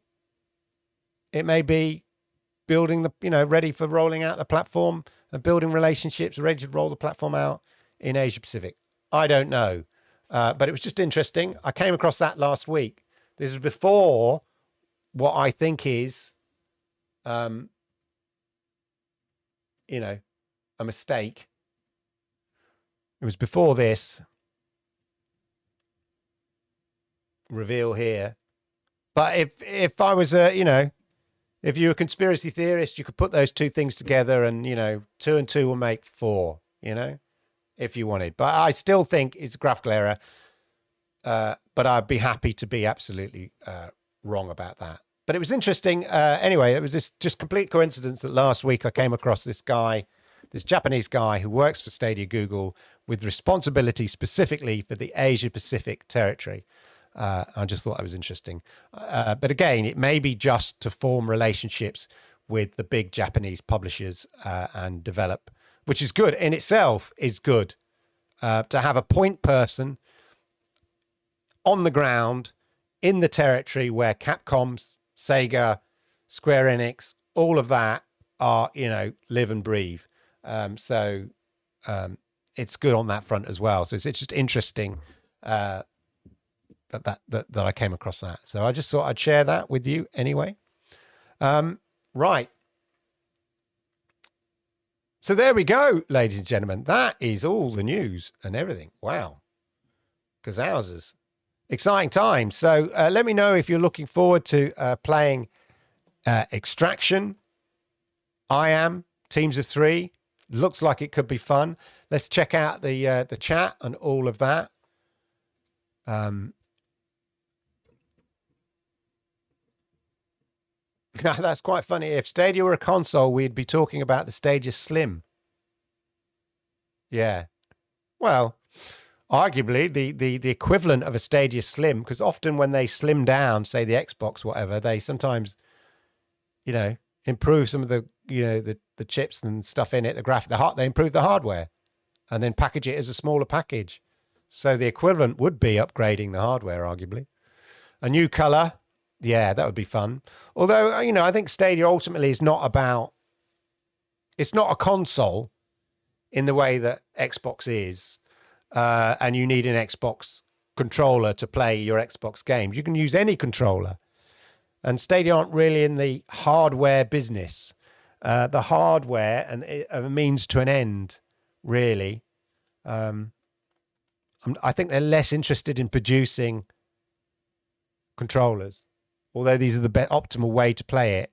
it may be building the, you know, ready for rolling out the platform and building relationships, ready to roll the platform out in Asia Pacific. I don't know. But it was just interesting. I came across that last week. This was before what I think is, you know, a mistake. It was before this reveal here. But if I was you know, if you're a conspiracy theorist, you could put those two things together and, you know, 2 and 2 will make 4, you know, if you wanted. But I still think it's a graphical error. But I'd be happy to be absolutely wrong about that. But it was interesting. Anyway, it was just complete coincidence that last week I came across this guy, this Japanese guy who works for Stadia Google with responsibility specifically for the Asia Pacific territory. I just thought that was interesting. But again, it may be just to form relationships with the big Japanese publishers and develop, which is good in itself, is good to have a point person on the ground in the territory where Capcom, Sega, Square Enix, all of that are, you know, live and breathe. So it's good on that front as well. So it's just interesting that I came across that. So I just thought I'd share that with you anyway. Right. So there we go, ladies and gentlemen. That is all the news and everything. Wow. Gazousers. Exciting times. So let me know if you're looking forward to playing Extraction. I am. Teams of 3. Looks like it could be fun. Let's check out the chat and all of that. That's quite funny. If Stadia were a console, we'd be talking about the Stadia Slim. Yeah. Well, arguably the equivalent of a Stadia Slim, because often when they slim down, say the Xbox, whatever, they sometimes, improve some of the, the chips and stuff in it, they improve the hardware and then package it as a smaller package. So the equivalent would be upgrading the hardware, arguably. A new color. Yeah, that would be fun. Although, I think Stadia ultimately is it's not a console in the way that Xbox is. And you need an Xbox controller to play your Xbox games. You can use any controller. And Stadia aren't really in the hardware business. The hardware and a means to an end, really. I think they're less interested in producing controllers. Although these are the optimal way to play it,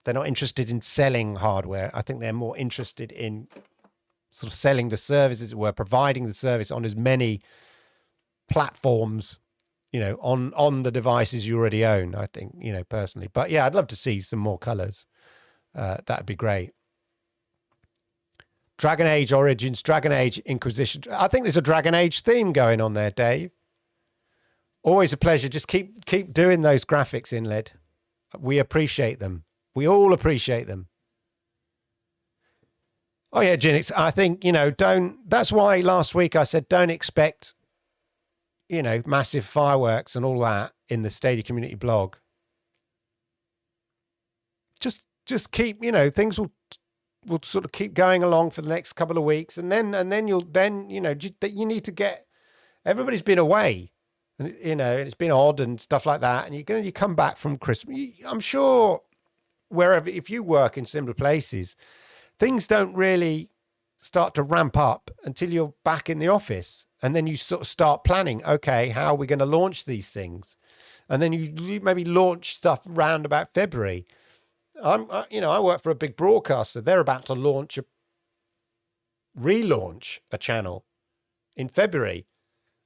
they're not interested in selling hardware. I think they're more interested in sort of selling the service, as it were, providing the service on as many platforms, on the devices you already own, I think, personally. But yeah, I'd love to see some more colors. That'd be great. Dragon Age Origins, Dragon Age Inquisition. I think there's a Dragon Age theme going on there, Dave. Always a pleasure. Just keep doing those graphics, Inled. We appreciate them. We all appreciate them. Oh yeah, Ginix. I think, that's why last week I said don't expect, massive fireworks and all that in the Stadia community blog. Just keep, things will sort of keep going along for the next couple of weeks, and then you need to get, everybody's been away. And, it's been odd and stuff like that. And you come back from Christmas. I'm sure if you work in similar places, things don't really start to ramp up until you're back in the office. And then you sort of start planning, okay, how are we going to launch these things? And then you maybe launch stuff round about February. I work for a big broadcaster. They're about to relaunch a channel in February.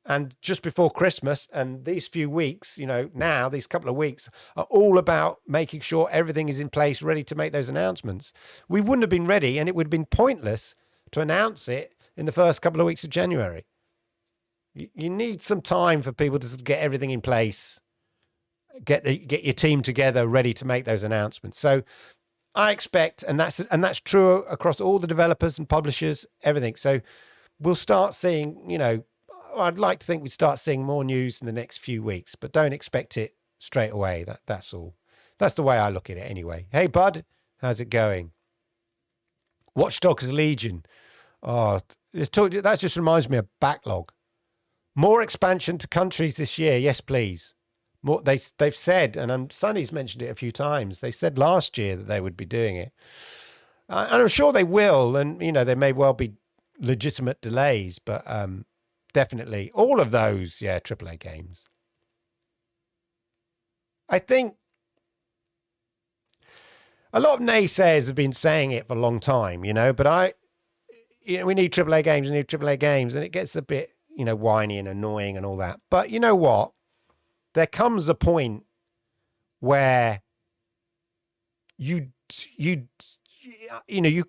And just before Christmas, and these few weeks, now these couple of weeks are all about making sure everything is in place, ready to make those announcements. We wouldn't have been ready, and it would have been pointless to announce it in the first couple of weeks of January. You need some time for people to get everything in place, get your team together, ready to make those announcements. So I expect, and that's true across all the developers and publishers, everything. So we'll start seeing, I'd like to think we'd start seeing more news in the next few weeks, but don't expect it straight away. That's all. That's the way I look at it anyway. Hey, bud, how's it going? Watch Dogs Legion. Oh, that just reminds me of backlog. More expansion to countries this year. Yes, please. More, they've said, and Sonny's mentioned it a few times. They said last year that they would be doing it. And I'm sure they will. And, there may well be legitimate delays, but definitely all of those, AAA games. I think a lot of naysayers have been saying it for a long time, but we need AAA games, and it gets a bit, whiny and annoying and all that. But you know what? There comes a point where you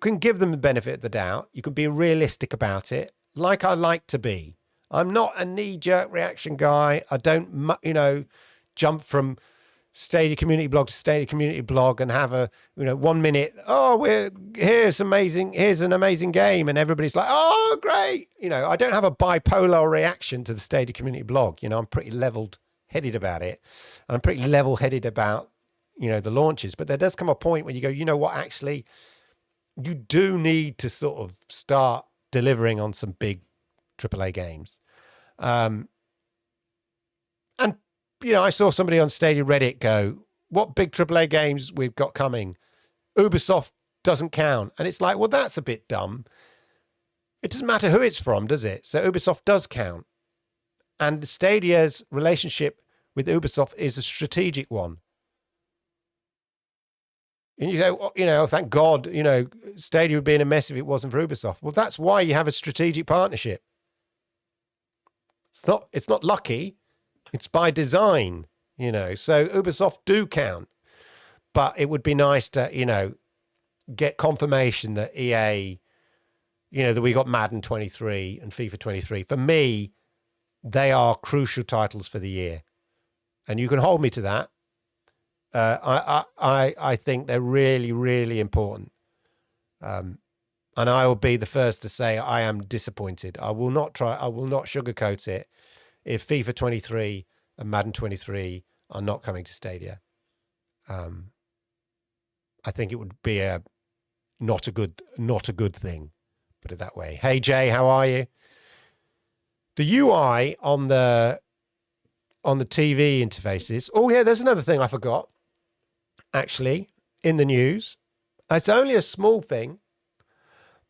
can give them the benefit of the doubt. You can be realistic about it, like I like to be. I'm not a knee-jerk reaction guy. I don't, jump from Stadia community blog to Stadia community blog and have a, 1 minute, here's an amazing game. And everybody's like, oh, great. I don't have a bipolar reaction to the Stadia community blog. I'm pretty level-headed about it. I'm pretty level-headed about, the launches. But there does come a point when you go, you know what, actually, you do need to sort of start delivering on some big AAA games. And, I saw somebody on Stadia Reddit go, what big AAA games we've got coming? Ubisoft doesn't count. And it's like, well, that's a bit dumb. It doesn't matter who it's from, does it? So Ubisoft does count. And Stadia's relationship with Ubisoft is a strategic one. And you go, thank God, Stadia would be in a mess if it wasn't for Ubisoft. Well, that's why you have a strategic partnership. It's not lucky. It's by design, So Ubisoft do count. But it would be nice to, get confirmation that EA, that we got Madden 23 and FIFA 23. For me, they are crucial titles for the year. And you can hold me to that. I think they're really, really important. And I will be the first to say I am disappointed. I will not sugarcoat it if FIFA 23 and Madden 23 are not coming to Stadia. I think it would be not a good thing, put it that way. Hey Jay, how are you? The UI on the TV interfaces. Oh yeah, there's another thing I forgot. Actually, in the news, it's only a small thing,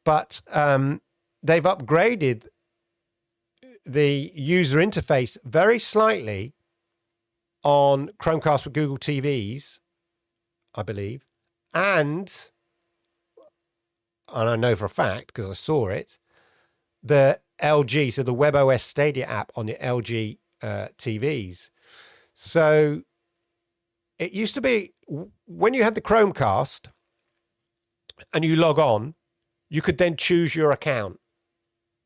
but they've upgraded the user interface very slightly on Chromecast with Google TVs, I believe, and I know for a fact because I saw it, the LG, so the WebOS Stadia app on the LG TVs. So it used to be when you had the Chromecast and you log on, you could then choose your account.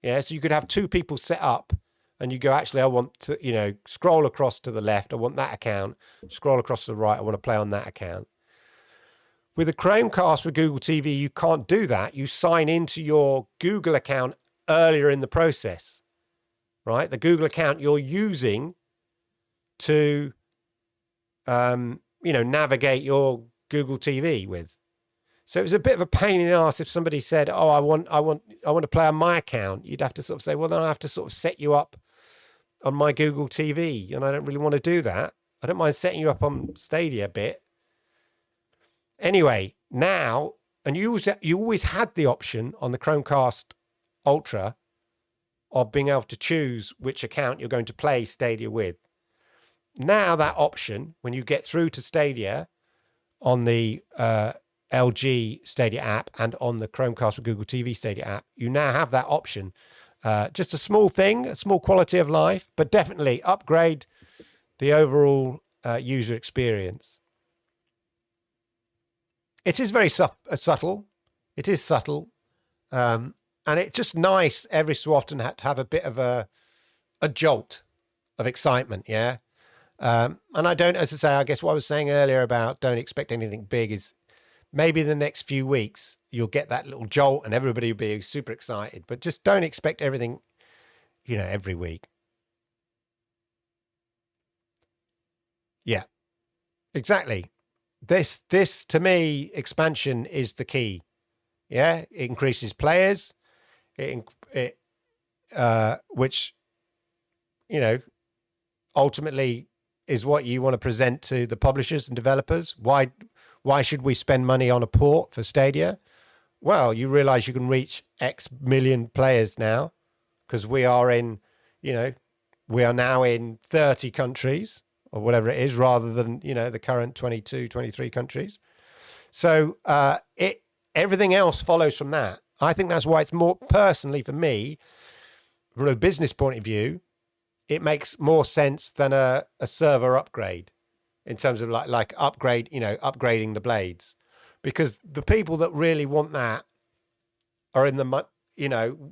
Yeah, so you could have two people set up and you go, actually, I want to, scroll across to the left. I want that account. Scroll across to the right. I want to play on that account. With the Chromecast with Google TV, you can't do that. You sign into your Google account earlier in the process, right? The Google account you're using to, navigate your Google TV with. So it was a bit of a pain in the ass if somebody said, "Oh, I want to play on my account." You'd have to sort of say, "Well, then I have to sort of set you up on my Google TV," and I don't really want to do that. I don't mind setting you up on Stadia a bit. Anyway, now, and you always had the option on the Chromecast Ultra of being able to choose which account you're going to play Stadia with. Now that option, when you get through to Stadia on the LG Stadia app and on the Chromecast with Google TV Stadia app, you now have that option. Just a small thing, a small quality of life, but definitely upgrade the overall user experience. It is very subtle. It is subtle. And it's just nice every so often to have a bit of a jolt of excitement, yeah? And I don't, as I say, I guess what I was saying earlier about don't expect anything big is maybe the next few weeks you'll get that little jolt and everybody will be super excited, but just don't expect everything, every week. Yeah, exactly. This to me, expansion is the key. Yeah, it increases players, which, ultimately is what you want to present to the publishers and developers. Why should we spend money on a port for Stadia? Well, you realize you can reach X million players now because we are now in 30 countries or whatever it is, rather than, the current 22, 23 countries. So everything else follows from that. I think that's why it's more, personally for me, from a business point of view, it makes more sense than a server upgrade in terms of like upgrading the blades, because the people that really want that are in the,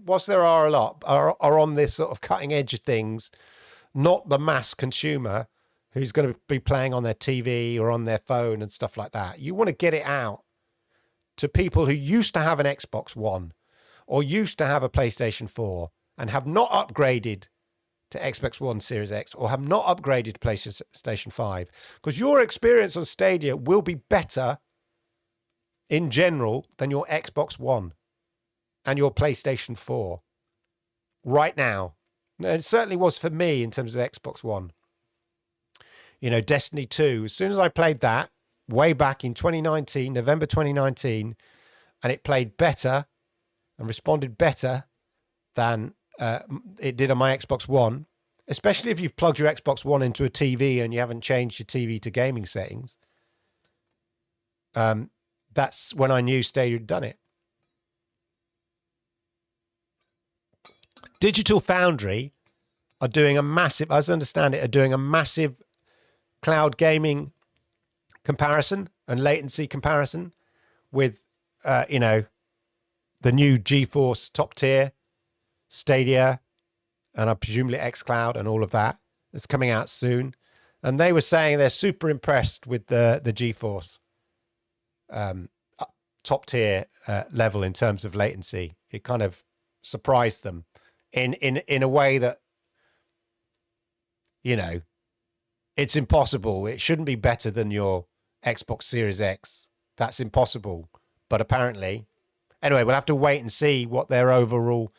whilst there are a lot, are on this sort of cutting edge of things, not the mass consumer who's going to be playing on their TV or on their phone and stuff like that. You want to get it out to people who used to have an Xbox One or used to have a PlayStation 4 and have not upgraded to Xbox One Series X or have not upgraded to PlayStation 5, because your experience on Stadia will be better in general than your Xbox One and your PlayStation 4 right now. And it certainly was for me in terms of Xbox One. Destiny 2, as soon as I played that way back in 2019, November 2019, and it played better and responded better than it did on my Xbox One, especially if you've plugged your Xbox One into a TV and you haven't changed your TV to gaming settings. That's when I knew Stadia had done it. Digital Foundry are doing a massive, as I understand it, are doing a massive cloud gaming comparison and latency comparison with, the new GeForce top tier, Stadia, and presumably xCloud and all of that. It's coming out soon. And they were saying they're super impressed with the GeForce top tier level in terms of latency. It kind of surprised them in a way that, it's impossible. It shouldn't be better than your Xbox Series X. That's impossible. But apparently, anyway, we'll have to wait and see what their overall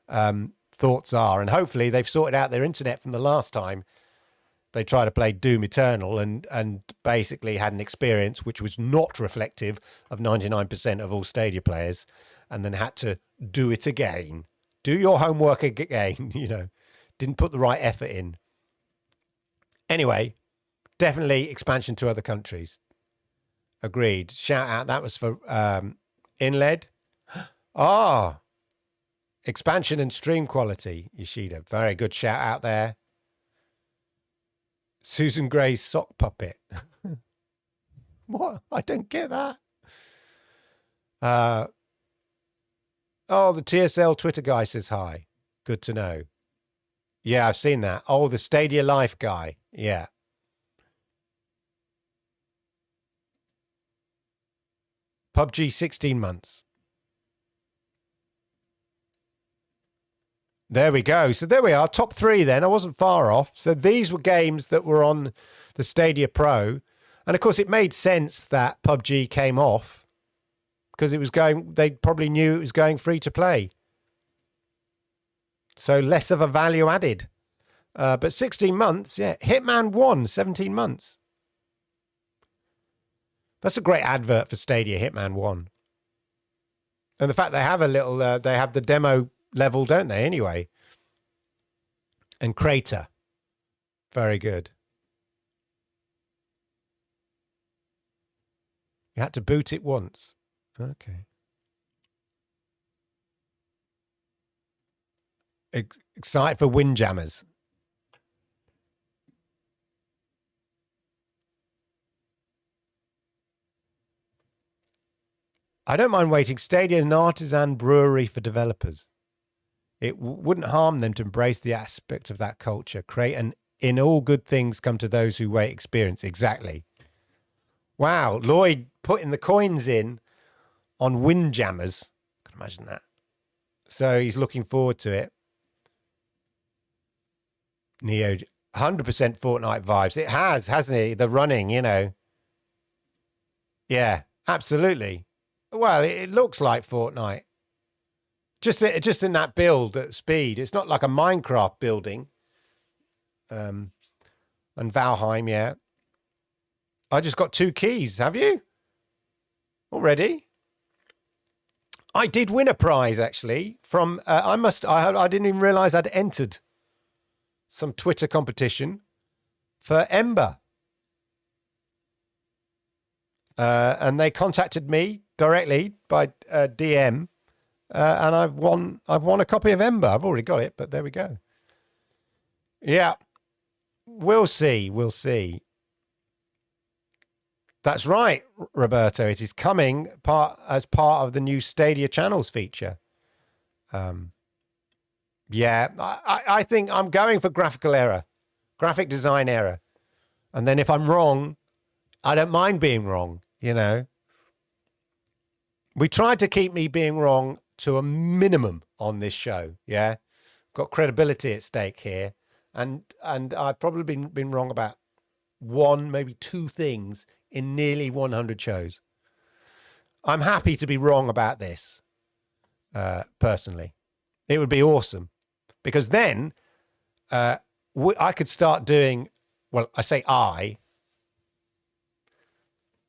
thoughts are. And hopefully they've sorted out their internet from the last time they tried to play Doom Eternal and basically had an experience which was not reflective of 99% of all Stadia players, and then had to do it again. Do your homework again, Didn't put the right effort in. Anyway, definitely expansion to other countries. Agreed. Shout out. That was for Inled. Expansion and stream quality, Yoshida. Very good shout out there. Susan Gray's sock puppet. What? I don't get that. The TSL Twitter guy says hi. Good to know. Yeah, I've seen that. Oh, the Stadia Life guy. Yeah. PUBG 16 months. There we go. So there we are. Top 3 then. I wasn't far off. So these were games that were on the Stadia Pro. And of course, it made sense that PUBG came off because they probably knew it was going free to play. So less of a value added. But 16 months, yeah. Hitman 1, 17 months. That's a great advert for Stadia, Hitman 1. And the fact they have they have the demo level, don't they, anyway? And Crater. Very good. You had to boot it once. Okay. Excited for Windjammers. I don't mind waiting. Stadia is an artisan brewery for developers. It wouldn't harm them to embrace the aspect of that culture. Create an in all good things come to those who wait experience. Exactly. Wow. Lloyd putting the coins in on Windjammers. I can imagine that. So he's looking forward to it. Neo, 100% Fortnite vibes. It has, hasn't it? The running, Yeah, absolutely. Well, it looks like Fortnite. Just in that build at speed. It's not like a Minecraft building. And Valheim, yeah. I just got 2 keys. Have you? Already? I did win a prize, actually, from... I didn't even realise I'd entered some Twitter competition for Ember. And they contacted me directly by DM. And I've won a copy of Ember. I've already got it, but there we go. Yeah. We'll see. That's right, Roberto. It is coming as part of the new Stadia Channels feature. Yeah, I think I'm going for graphic design error. And then if I'm wrong, I don't mind being wrong, We tried to keep me being wrong to a minimum on this show, yeah? Got credibility at stake here. And I've probably been wrong about 1, maybe 2 things in nearly 100 shows. I'm happy to be wrong about this, personally. It would be awesome. Because then I could start doing, well, I say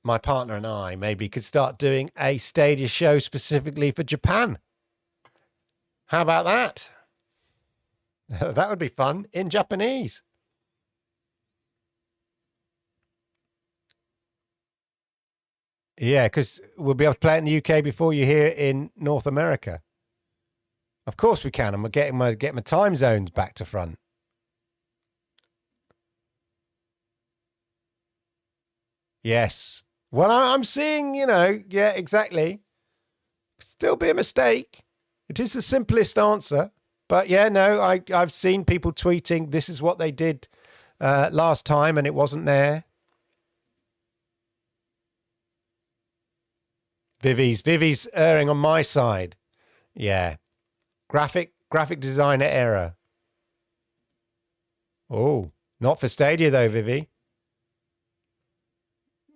my partner and I maybe could start doing a Stadia show specifically for Japan. How about that? That would be fun in Japanese. Yeah, because we'll be able to play it in the UK before you hear it in North America. Of course we can. I'm getting my time zones back to front. Yes. Well, I'm seeing, yeah, exactly. Still be a mistake. It is the simplest answer. But yeah, no, I've seen people tweeting, this is what they did last time, and it wasn't there. Vivi's erring on my side. Yeah. Graphic designer error. Oh, not for Stadia though, Vivi.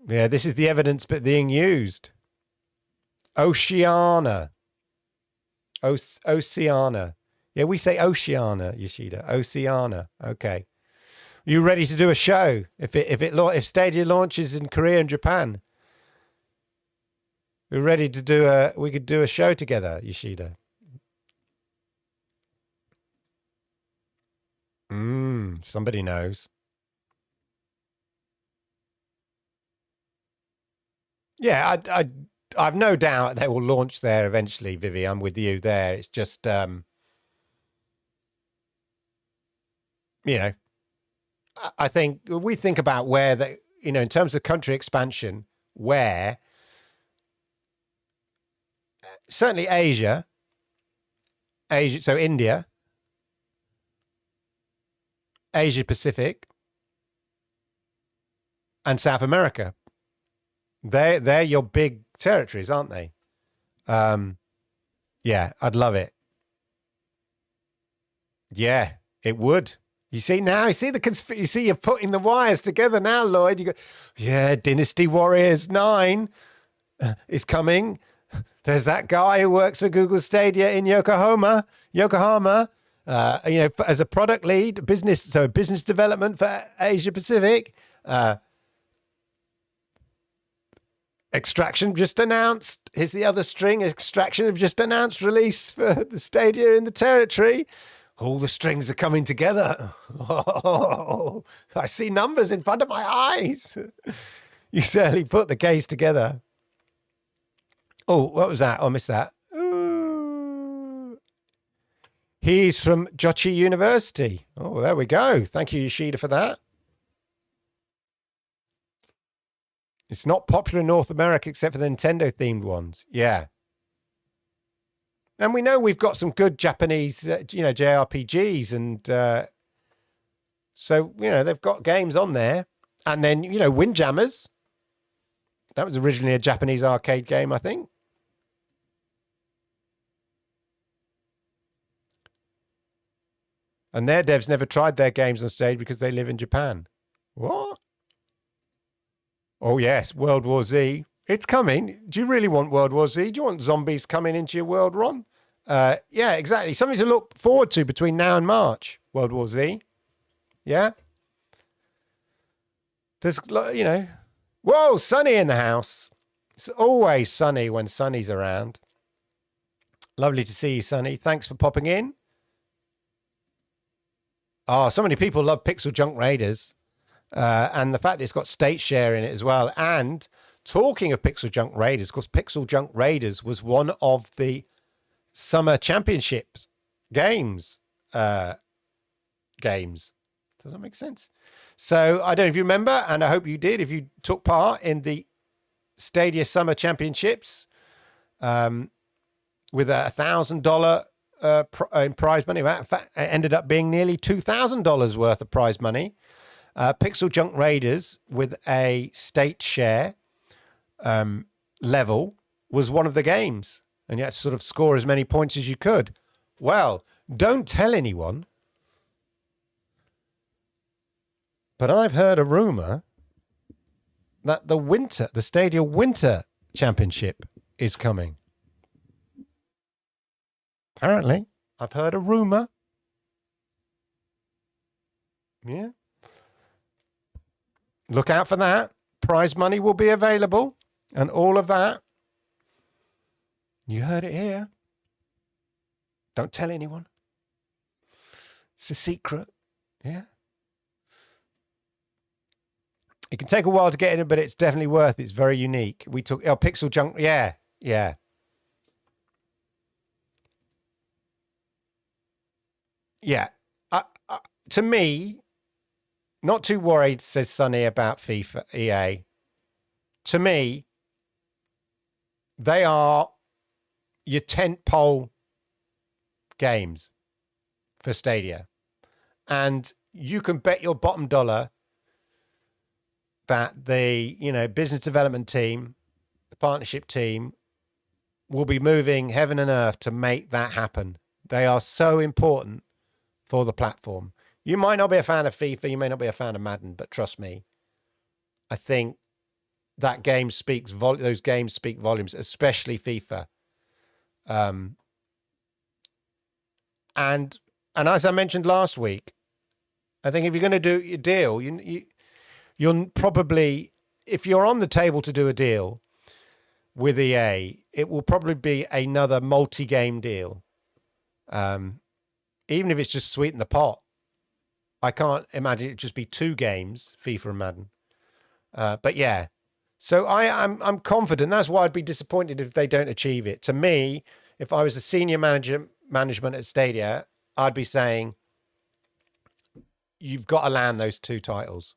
Yeah, this is the evidence being used. Oceana. Oceana. Yeah, we say Oceana, Yoshida. Oceana. Okay. You ready to do a show if Stadia launches in Korea and Japan? We're ready to we could do a show together, Yoshida. Somebody knows. Yeah, I've no doubt they will launch there eventually, Vivi. I'm with you there. It's just, I think we think about where in terms of country expansion, where certainly Asia, so India, Asia Pacific, and South America. They're your big territories, aren't they? Yeah, I'd love it. Yeah, it would. You see now, you see you're putting the wires together now, Lloyd. You go, yeah, Dynasty Warriors 9 is coming. There's that guy who works for Google Stadia in Yokohama, as a product lead, business development for Asia Pacific. Extraction just announced. Here's the other string. Extraction have just announced release for the Stadia in the territory. All the strings are coming together. Oh, I see numbers in front of my eyes. You certainly put the case together. Oh, what was that? Oh, I missed that. Ooh. He's from Jochi University. Oh, there we go. Thank you, Yoshida, for that. It's not popular in North America except for the Nintendo-themed ones. Yeah. And we know we've got some good Japanese, JRPGs. And so, they've got games on there. And then, Windjammers. That was originally a Japanese arcade game, I think. And their devs never tried their games on stage because they live in Japan. What? Oh, yes, World War Z. It's coming. Do you really want World War Z? Do you want zombies coming into your world, Ron? Yeah, exactly. Something to look forward to between now and March, World War Z. Yeah? There's, whoa, Sunny in the house. It's always sunny when Sunny's around. Lovely to see you, Sunny. Thanks for popping in. Oh, so many people love Pixel Junk Raiders. And the fact that it's got state share in it as well. And talking of Pixel Junk Raiders, of course, Pixel Junk Raiders was one of the Summer Championships games. Does that make sense? So I don't know if you remember, and I hope you did, if you took part in the Stadia Summer Championships with $1,000 in prize money. In fact, it ended up being nearly $2,000 worth of prize money. Pixel Junk Raiders with a state share level was one of the games. And you had to sort of score as many points as you could. Well, don't tell anyone. But I've heard a rumor that the Stadia Winter Championship is coming. Apparently, I've heard a rumor. Yeah. Look out for that. prize money will be available and all of that. You heard it here. Don't tell anyone. It's a secret. Yeah. It can take a while to get in, but it's definitely worth it. It's very unique. We took Pixel Junk. Yeah. Yeah. Yeah. To me, not too worried, says Sonny, about FIFA, EA. To me, they are your tentpole games for Stadia. And you can bet your bottom dollar that the, business development team, the partnership team, will be moving heaven and earth to make that happen. They are so important for the platform. You might not be a fan of FIFA, you may not be a fan of Madden, but trust me, I think that game speaks those games speak volumes, especially FIFA. And as I mentioned last week, I think if you're going to do your deal, you'll probably, if you're on the table to do a deal with EA, it will probably be another multi-game deal. Even if it's just sweeten the pot. I can't imagine it just be 2 games, FIFA and Madden. But yeah, so I'm confident. That's why I'd be disappointed if they don't achieve it. To me, if I was a senior management at Stadia, I'd be saying, you've got to land those 2 titles.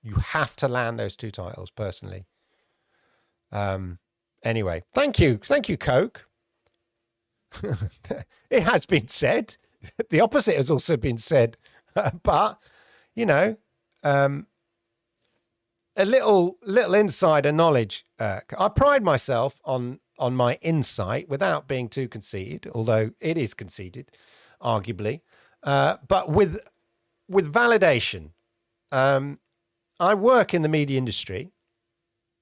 You have to land those 2 titles, personally. Anyway, thank you, Coke. It has been said. The opposite has also been said. But, a little insider knowledge. I pride myself on my insight without being too conceited, although it is conceited, arguably. But with validation. I work in the media industry.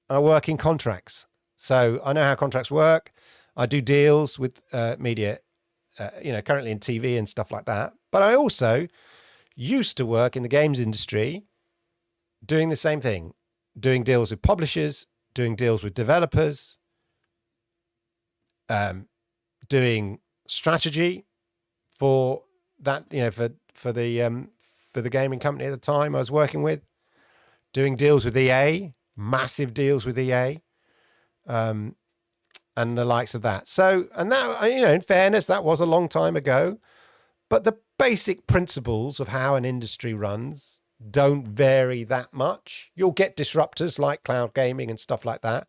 I work in contracts. So I know how contracts work. I do deals with media, currently in TV and stuff like that. But I also used to work in the games industry doing the same thing, doing deals with publishers, doing deals with developers, doing strategy for that, for the gaming company at the time I was working with, doing deals with EA, massive deals with EA, and the likes of that. So, and that, in fairness, that was a long time ago, but the basic principles of how an industry runs don't vary that much. You'll get disruptors like cloud gaming and stuff like that.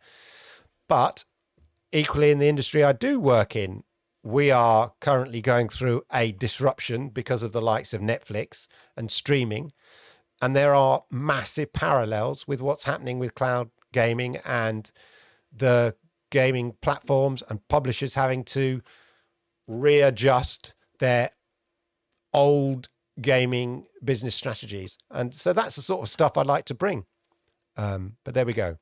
But equally in the industry I do work in, we are currently going through a disruption because of the likes of Netflix and streaming. And there are massive parallels with what's happening with cloud gaming and the gaming platforms and publishers having to readjust their old gaming business strategies. And so that's the sort of stuff I'd like to bring. But there we go.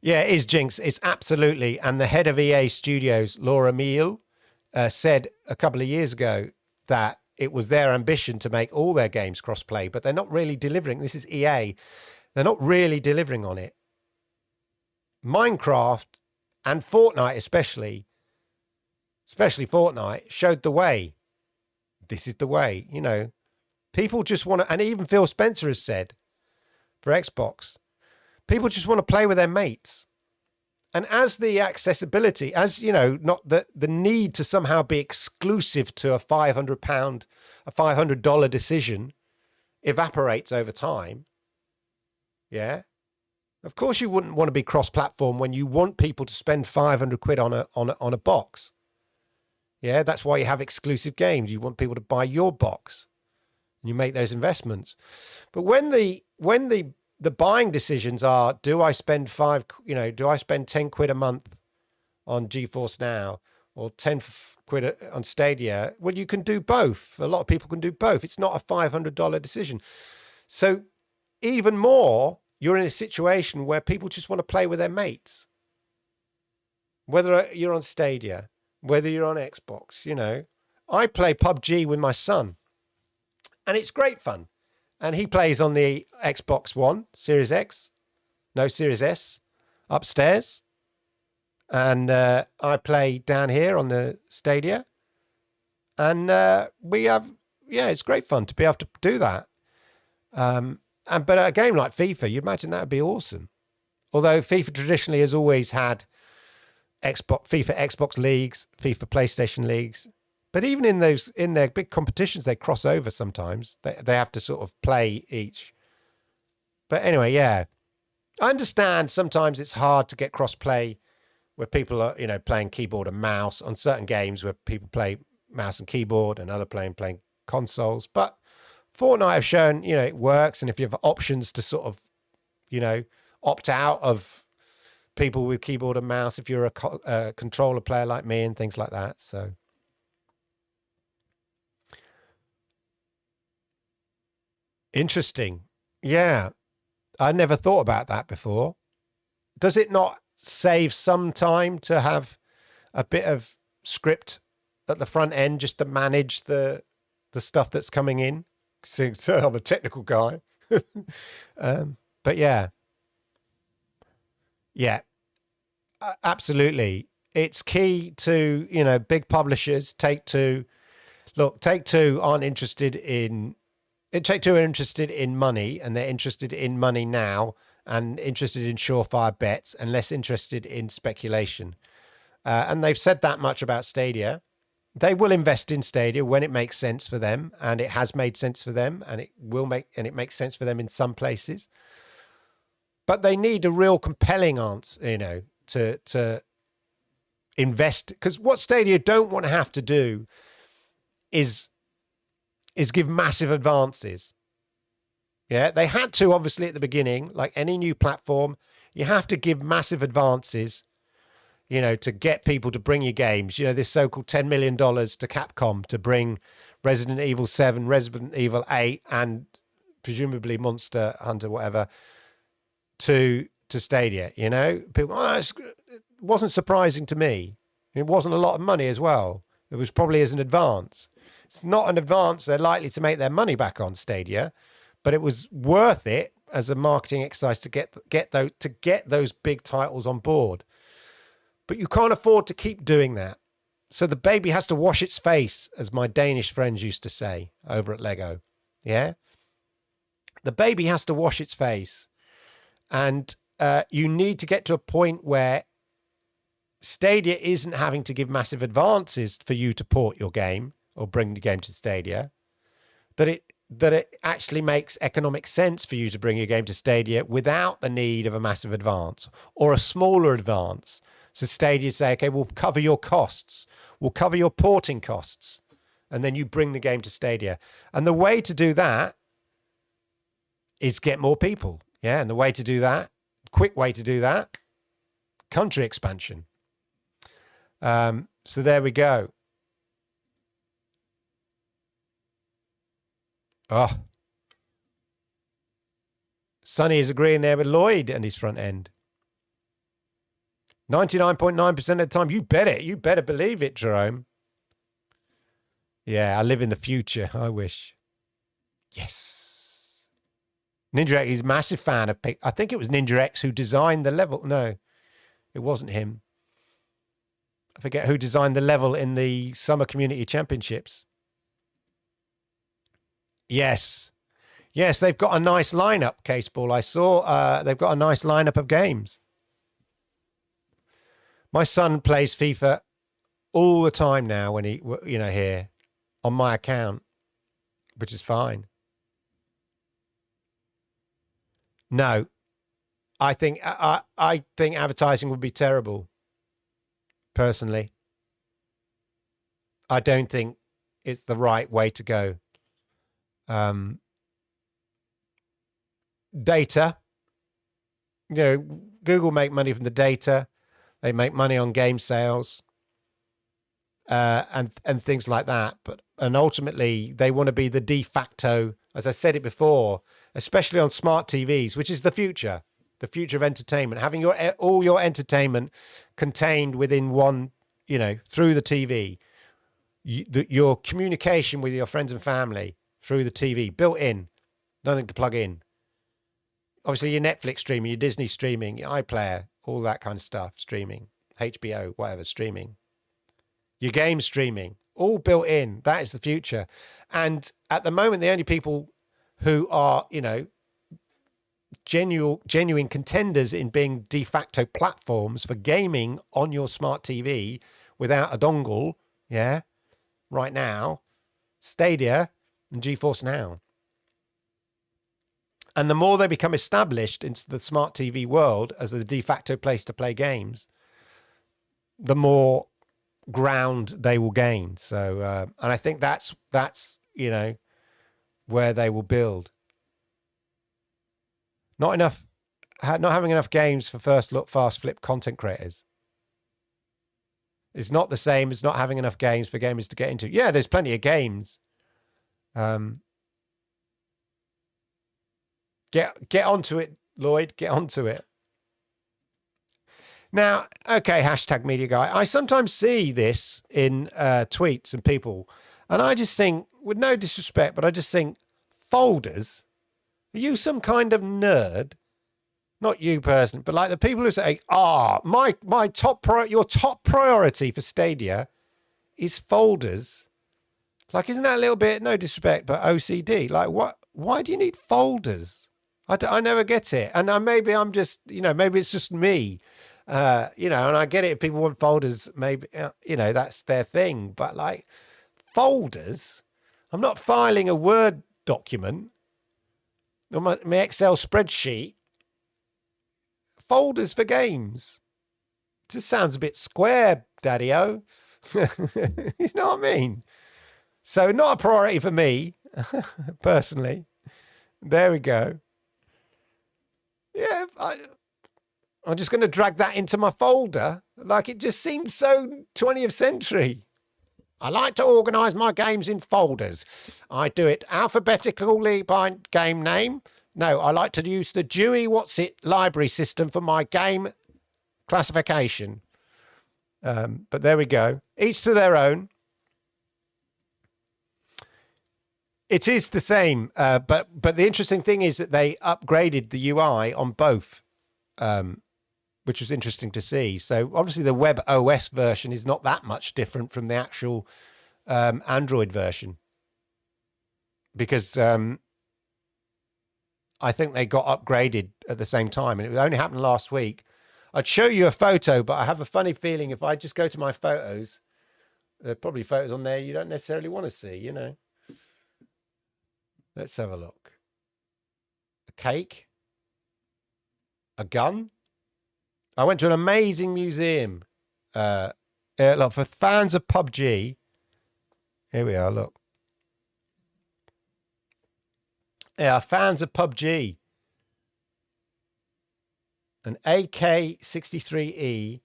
Yeah, it is, Jinx. It's absolutely. And the head of EA Studios, Laura Meal, said a couple of years ago that it was their ambition to make all their games cross-play, but they're not really delivering. This is EA. They're not really delivering on it. Minecraft and Fortnite especially Fortnite, showed the way. This is the way, People just want to, and even Phil Spencer has said for Xbox, people just want to play with their mates. And as the accessibility, not the need to somehow be exclusive to a $500 decision evaporates over time. Yeah. Of course you wouldn't want to be cross-platform when you want people to spend 500 quid on a box. Yeah, that's why you have exclusive games. You want people to buy your box and you make those investments. But when the buying decisions are, do I spend 10 quid a month on GeForce Now or 10 quid on Stadia? Well, you can do both. A lot of people can do both. It's not a $500 decision. So even more, you're in a situation where people just want to play with their mates. Whether you're on Stadia, whether you're on Xbox, I play PUBG with my son and it's great fun. and he plays on the Xbox One, Series S, upstairs. And I play down here on the Stadia. And we have, it's great fun to be able to do that. But a game like FIFA, you imagine that would be awesome. Although FIFA traditionally has always had FIFA Xbox leagues, FIFA PlayStation leagues. But even in their big competitions, they cross over sometimes. They have to sort of play each. But anyway, yeah. I understand sometimes it's hard to get cross-play where people are, playing keyboard and mouse on certain games where people play mouse and keyboard and other playing consoles. But Fortnite have shown, it works. And if you have options to sort of, opt out of people with keyboard and mouse, if you're a controller player like me and things like that. So... Interesting. Yeah. I never thought about that before. Does it not save some time to have a bit of script at the front end just to manage the stuff that's coming in? So I'm a technical guy. But yeah. Yeah. Absolutely. It's key to, big publishers, Take-Two. Look, Take-Two aren't interested in... Take-Two are interested in money, and they're interested in money now and interested in surefire bets and less interested in speculation. And they've said that much about Stadia. They will invest in Stadia when it makes sense for them, and it has made sense for them, and it makes sense for them in some places. But they need a real compelling answer, to invest, because what Stadia don't want to have to do is give massive advances. Yeah, they had to, obviously, at the beginning, like any new platform, you have to give massive advances, to get people to bring you games. This so-called $10 million to Capcom to bring Resident Evil 7, Resident Evil 8, and presumably Monster Hunter, whatever, to Stadia. People, it wasn't surprising to me. It wasn't a lot of money as well. It was probably as an advance. It's not an advance they're likely to make their money back on Stadia, but it was worth it as a marketing exercise to get those big titles on board. But you can't afford to keep doing that. So the baby has to wash its face, as my Danish friends used to say over at Lego. Yeah? The baby has to wash its face. And you need to get to a point where Stadia isn't having to give massive advances for you to port your game or bring the game to Stadia, that it actually makes economic sense for you to bring your game to Stadia without the need of a massive advance or a smaller advance. So Stadia say, okay, we'll cover your costs. We'll cover your porting costs. And then you bring the game to Stadia. And the way to do that is get more people. Yeah. And the way to do that, quick way to do that, country expansion. So there we go. Oh, Sonny is agreeing there with Lloyd and his front end. 99.9% of the time. You bet it. You better believe it, Jerome. Yeah, I live in the future. I wish. Yes. Ninja X is a massive fan of... I think it was Ninja X who designed the level. No, it wasn't him. I forget who designed the level in the Summer Community Championships. Yes. Yes, they've got a nice lineup, Caseball. I saw they've got a nice lineup of games. My son plays FIFA all the time now when he, here on my account, which is fine. No, I think advertising would be terrible. Personally, I don't think it's the right way to go. Data, Google make money from the data. They make money on game sales, and things like that. And ultimately, they want to be the de facto, as I said it before, especially on smart TVs, which is the future of entertainment. Having all your entertainment contained within one, through the TV. Your communication with your friends and family through the TV built in. Nothing to plug in. Obviously, your Netflix streaming, your Disney streaming, your iPlayer, all that kind of stuff, streaming, HBO, whatever, streaming. Your game streaming, all built in. That is the future. And at the moment, the only people who are, genuine contenders in being de facto platforms for gaming on your smart TV without a dongle, right now, Stadia and GeForce Now. And the more they become established into the smart TV world as the de facto place to play games, the more ground they will gain. So, and I think that's where they will build. Not having enough games for first look, fast flip content creators. It's not the same as not having enough games for gamers to get into. Yeah, there's plenty of games. Get onto it, Lloyd. Get onto it. Now, okay, hashtag media guy. I sometimes see this in tweets and people, and I just think, with no disrespect, but I just think, folders? Are you some kind of nerd? Not you personally, but like the people who say, your top priority for Stadia is folders. Like, isn't that a little bit, no disrespect, but OCD? Like, what? Why do you need folders? I never get it. And maybe I'm just, maybe it's just me, and I get it if people want folders, maybe, that's their thing. But like folders, I'm not filing a Word document or my Excel spreadsheet. Folders for games. Just sounds a bit square, Daddy-o. You know what I mean? So not a priority for me, personally. There we go. Yeah, I'm just going to drag that into my folder. Like, it just seems so 20th century. I like to organise my games in folders. I do it alphabetically by game name. No, I like to use the Dewey library system for my game classification. But there we go. Each to their own. It is the same, but the interesting thing is that they upgraded the UI on both, which was interesting to see. So obviously the web OS version is not that much different from the actual Android version, because I think they got upgraded at the same time, and it only happened last week. I'd show you a photo, but I have a funny feeling if I just go to my photos, there are probably photos on there you don't necessarily want to see, Let's have a look. A cake. A gun. I went to an amazing museum. Look, for fans of PUBG. Here we are, look. Yeah, fans of PUBG. An AK-63E.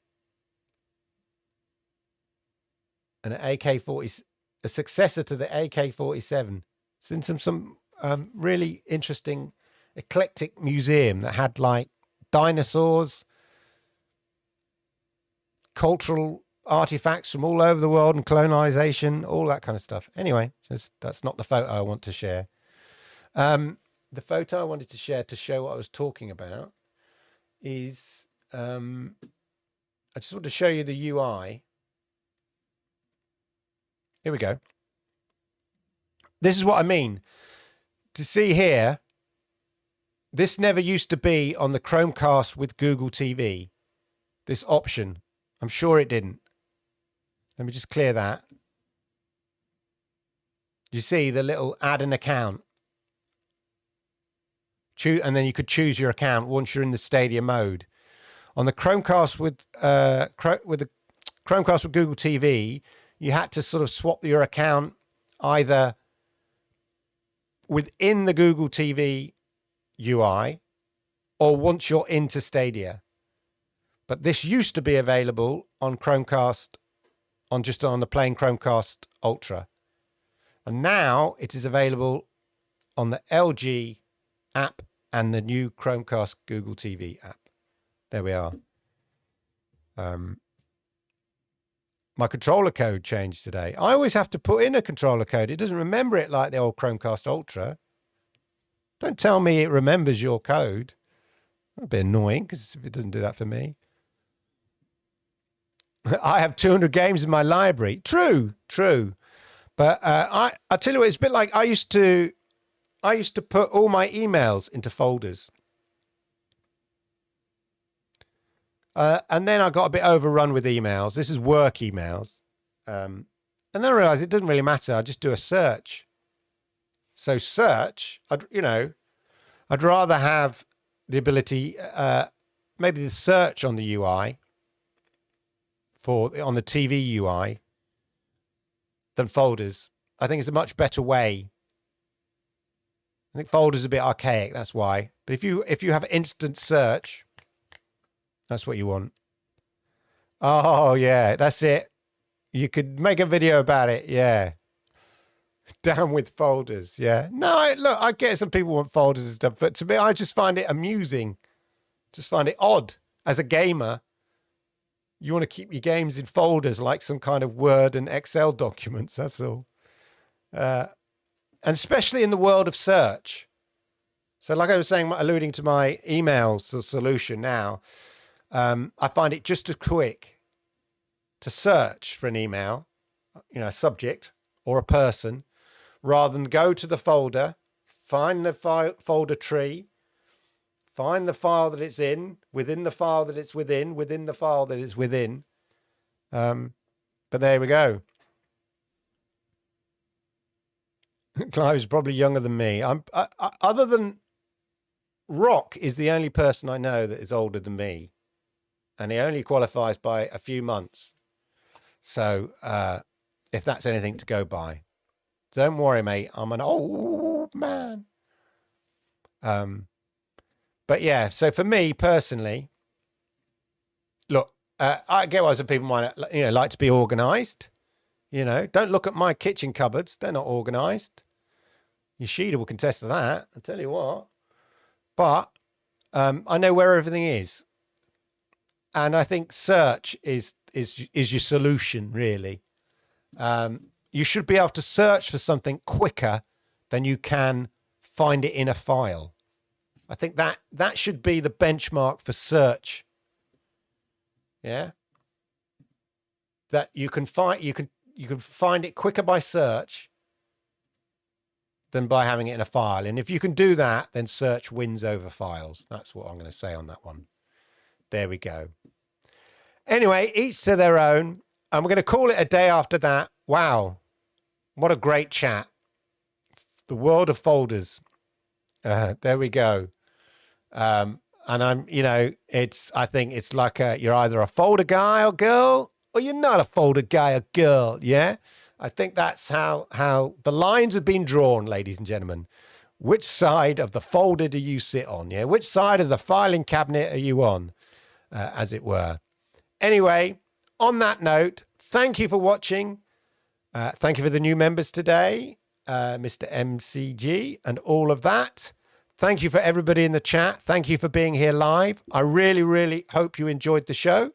And an AK-40, a successor to the AK-47. It's in some really interesting, eclectic museum that had like dinosaurs, cultural artifacts from all over the world and colonization, all that kind of stuff. Anyway, that's not the photo I want to share. The photo I wanted to share to show what I was talking about is, I just want to show you the UI. Here we go. This is what I mean. To see here, this never used to be on the Chromecast with Google TV. This option. I'm sure it didn't. Let me just clear that. You see the little add an account. And then you could choose your account once you're in the Stadia mode. On the Chromecast with the Chromecast with Google TV, you had to sort of swap your account either within the Google TV UI or once you're into Stadia. But this used to be available on Chromecast, on the plain Chromecast Ultra. And now it is available on the LG app and the new Chromecast Google TV app. There we are. My controller code changed today. I always have to put in a controller code. It doesn't remember it like the old Chromecast Ultra. Don't tell me it remembers your code. That'd be annoying because it doesn't do that for me. I have 200 games in my library. True. But I tell you what, it's a bit like I used to put all my emails into folders. And then I got a bit overrun with emails. This is work emails. And then I realized it doesn't really matter. I just do a search. So search, I'd rather have the ability, maybe the search on the UI on the TV UI than folders. I think it's a much better way. I think folders are a bit archaic. That's why. But if you have instant search, that's what you want. Oh yeah, that's it. You could make a video about it. Yeah. Down with folders. Yeah. No, look, I get some people want folders and stuff, but to me, I just find it amusing. Just find it odd. As a gamer, you want to keep your games in folders like some kind of Word and Excel documents. That's all. And especially in the world of search. So like I was saying, alluding to my email solution now, I find it just as quick to search for an email, a subject or a person, rather than go to the folder, find the folder tree, find the file that it's in, within the file that it's within the file that it's within. But there we go. Clive is probably younger than me. Other than Rock is the only person I know that is older than me. And he only qualifies by a few months. So if that's anything to go by. Don't worry, mate. I'm an old man. But yeah, so for me personally, look, I get why some people might, like to be organized. Don't look at my kitchen cupboards. They're not organized. Yoshida will contest to that. I'll tell you what. But I know where everything is. And I think search is your solution, really. You should be able to search for something quicker than you can find it in a file. I think that should be the benchmark for search. Yeah. That you can find it quicker by search than by having it in a file. And if you can do that, then search wins over files. That's what I'm going to say on that one. There we go. Anyway, each to their own. And we're going to call it a day after that. Wow. What a great chat. The world of folders. There we go. And I'm, I think it's like you're either a folder guy or girl, or you're not a folder guy or girl. Yeah. I think that's how the lines have been drawn, ladies and gentlemen. Which side of the folder do you sit on? Yeah. Which side of the filing cabinet are you on, as it were? Anyway, on that note, thank you for watching. Thank you for the new members today, Mr. MCG and all of that. Thank you for everybody in the chat. Thank you for being here live. I really, really hope you enjoyed the show.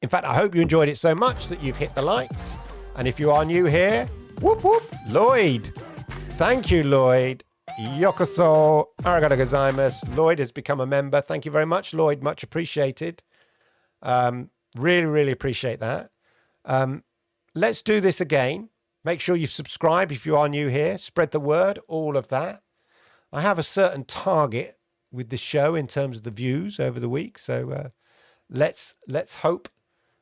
In fact, I hope you enjoyed it so much that you've hit the likes. And if you are new here, whoop, whoop, Lloyd. Thank you, Lloyd. Yokoso, arigato gozaimasu. Lloyd has become a member. Thank you very much, Lloyd. Much appreciated. Really, really appreciate that. Let's do this again. Make sure you subscribe if you are new here. Spread the word, all of that. I have a certain target with this show in terms of the views over the week. So let's hope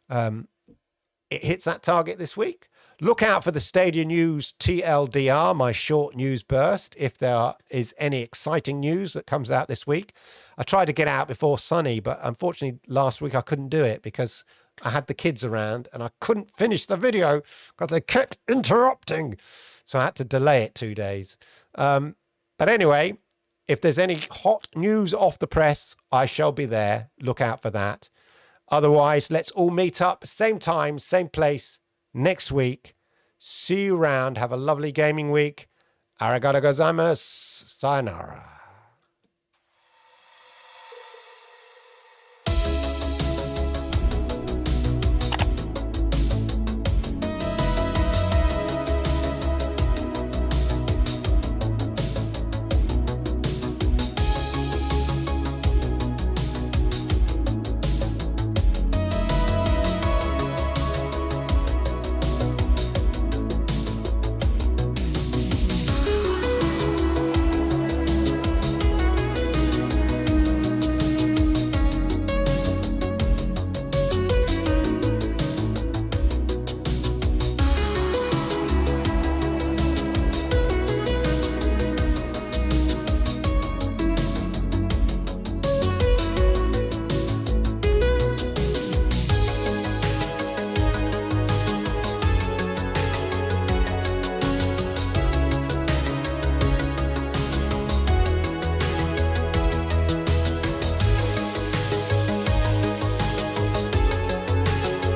it hits that target this week. Look out for the Stadia News TLDR, my short news burst, if there is any exciting news that comes out this week. I tried to get out before Sunny, but unfortunately last week I couldn't do it because I had the kids around and I couldn't finish the video because they kept interrupting. So I had to delay it 2 days. But anyway, if there's any hot news off the press, I shall be there. Look out for that. Otherwise, let's all meet up, same time, same place, next week. See you around. Have a lovely gaming week. Arigato gozaimasu. Sayonara.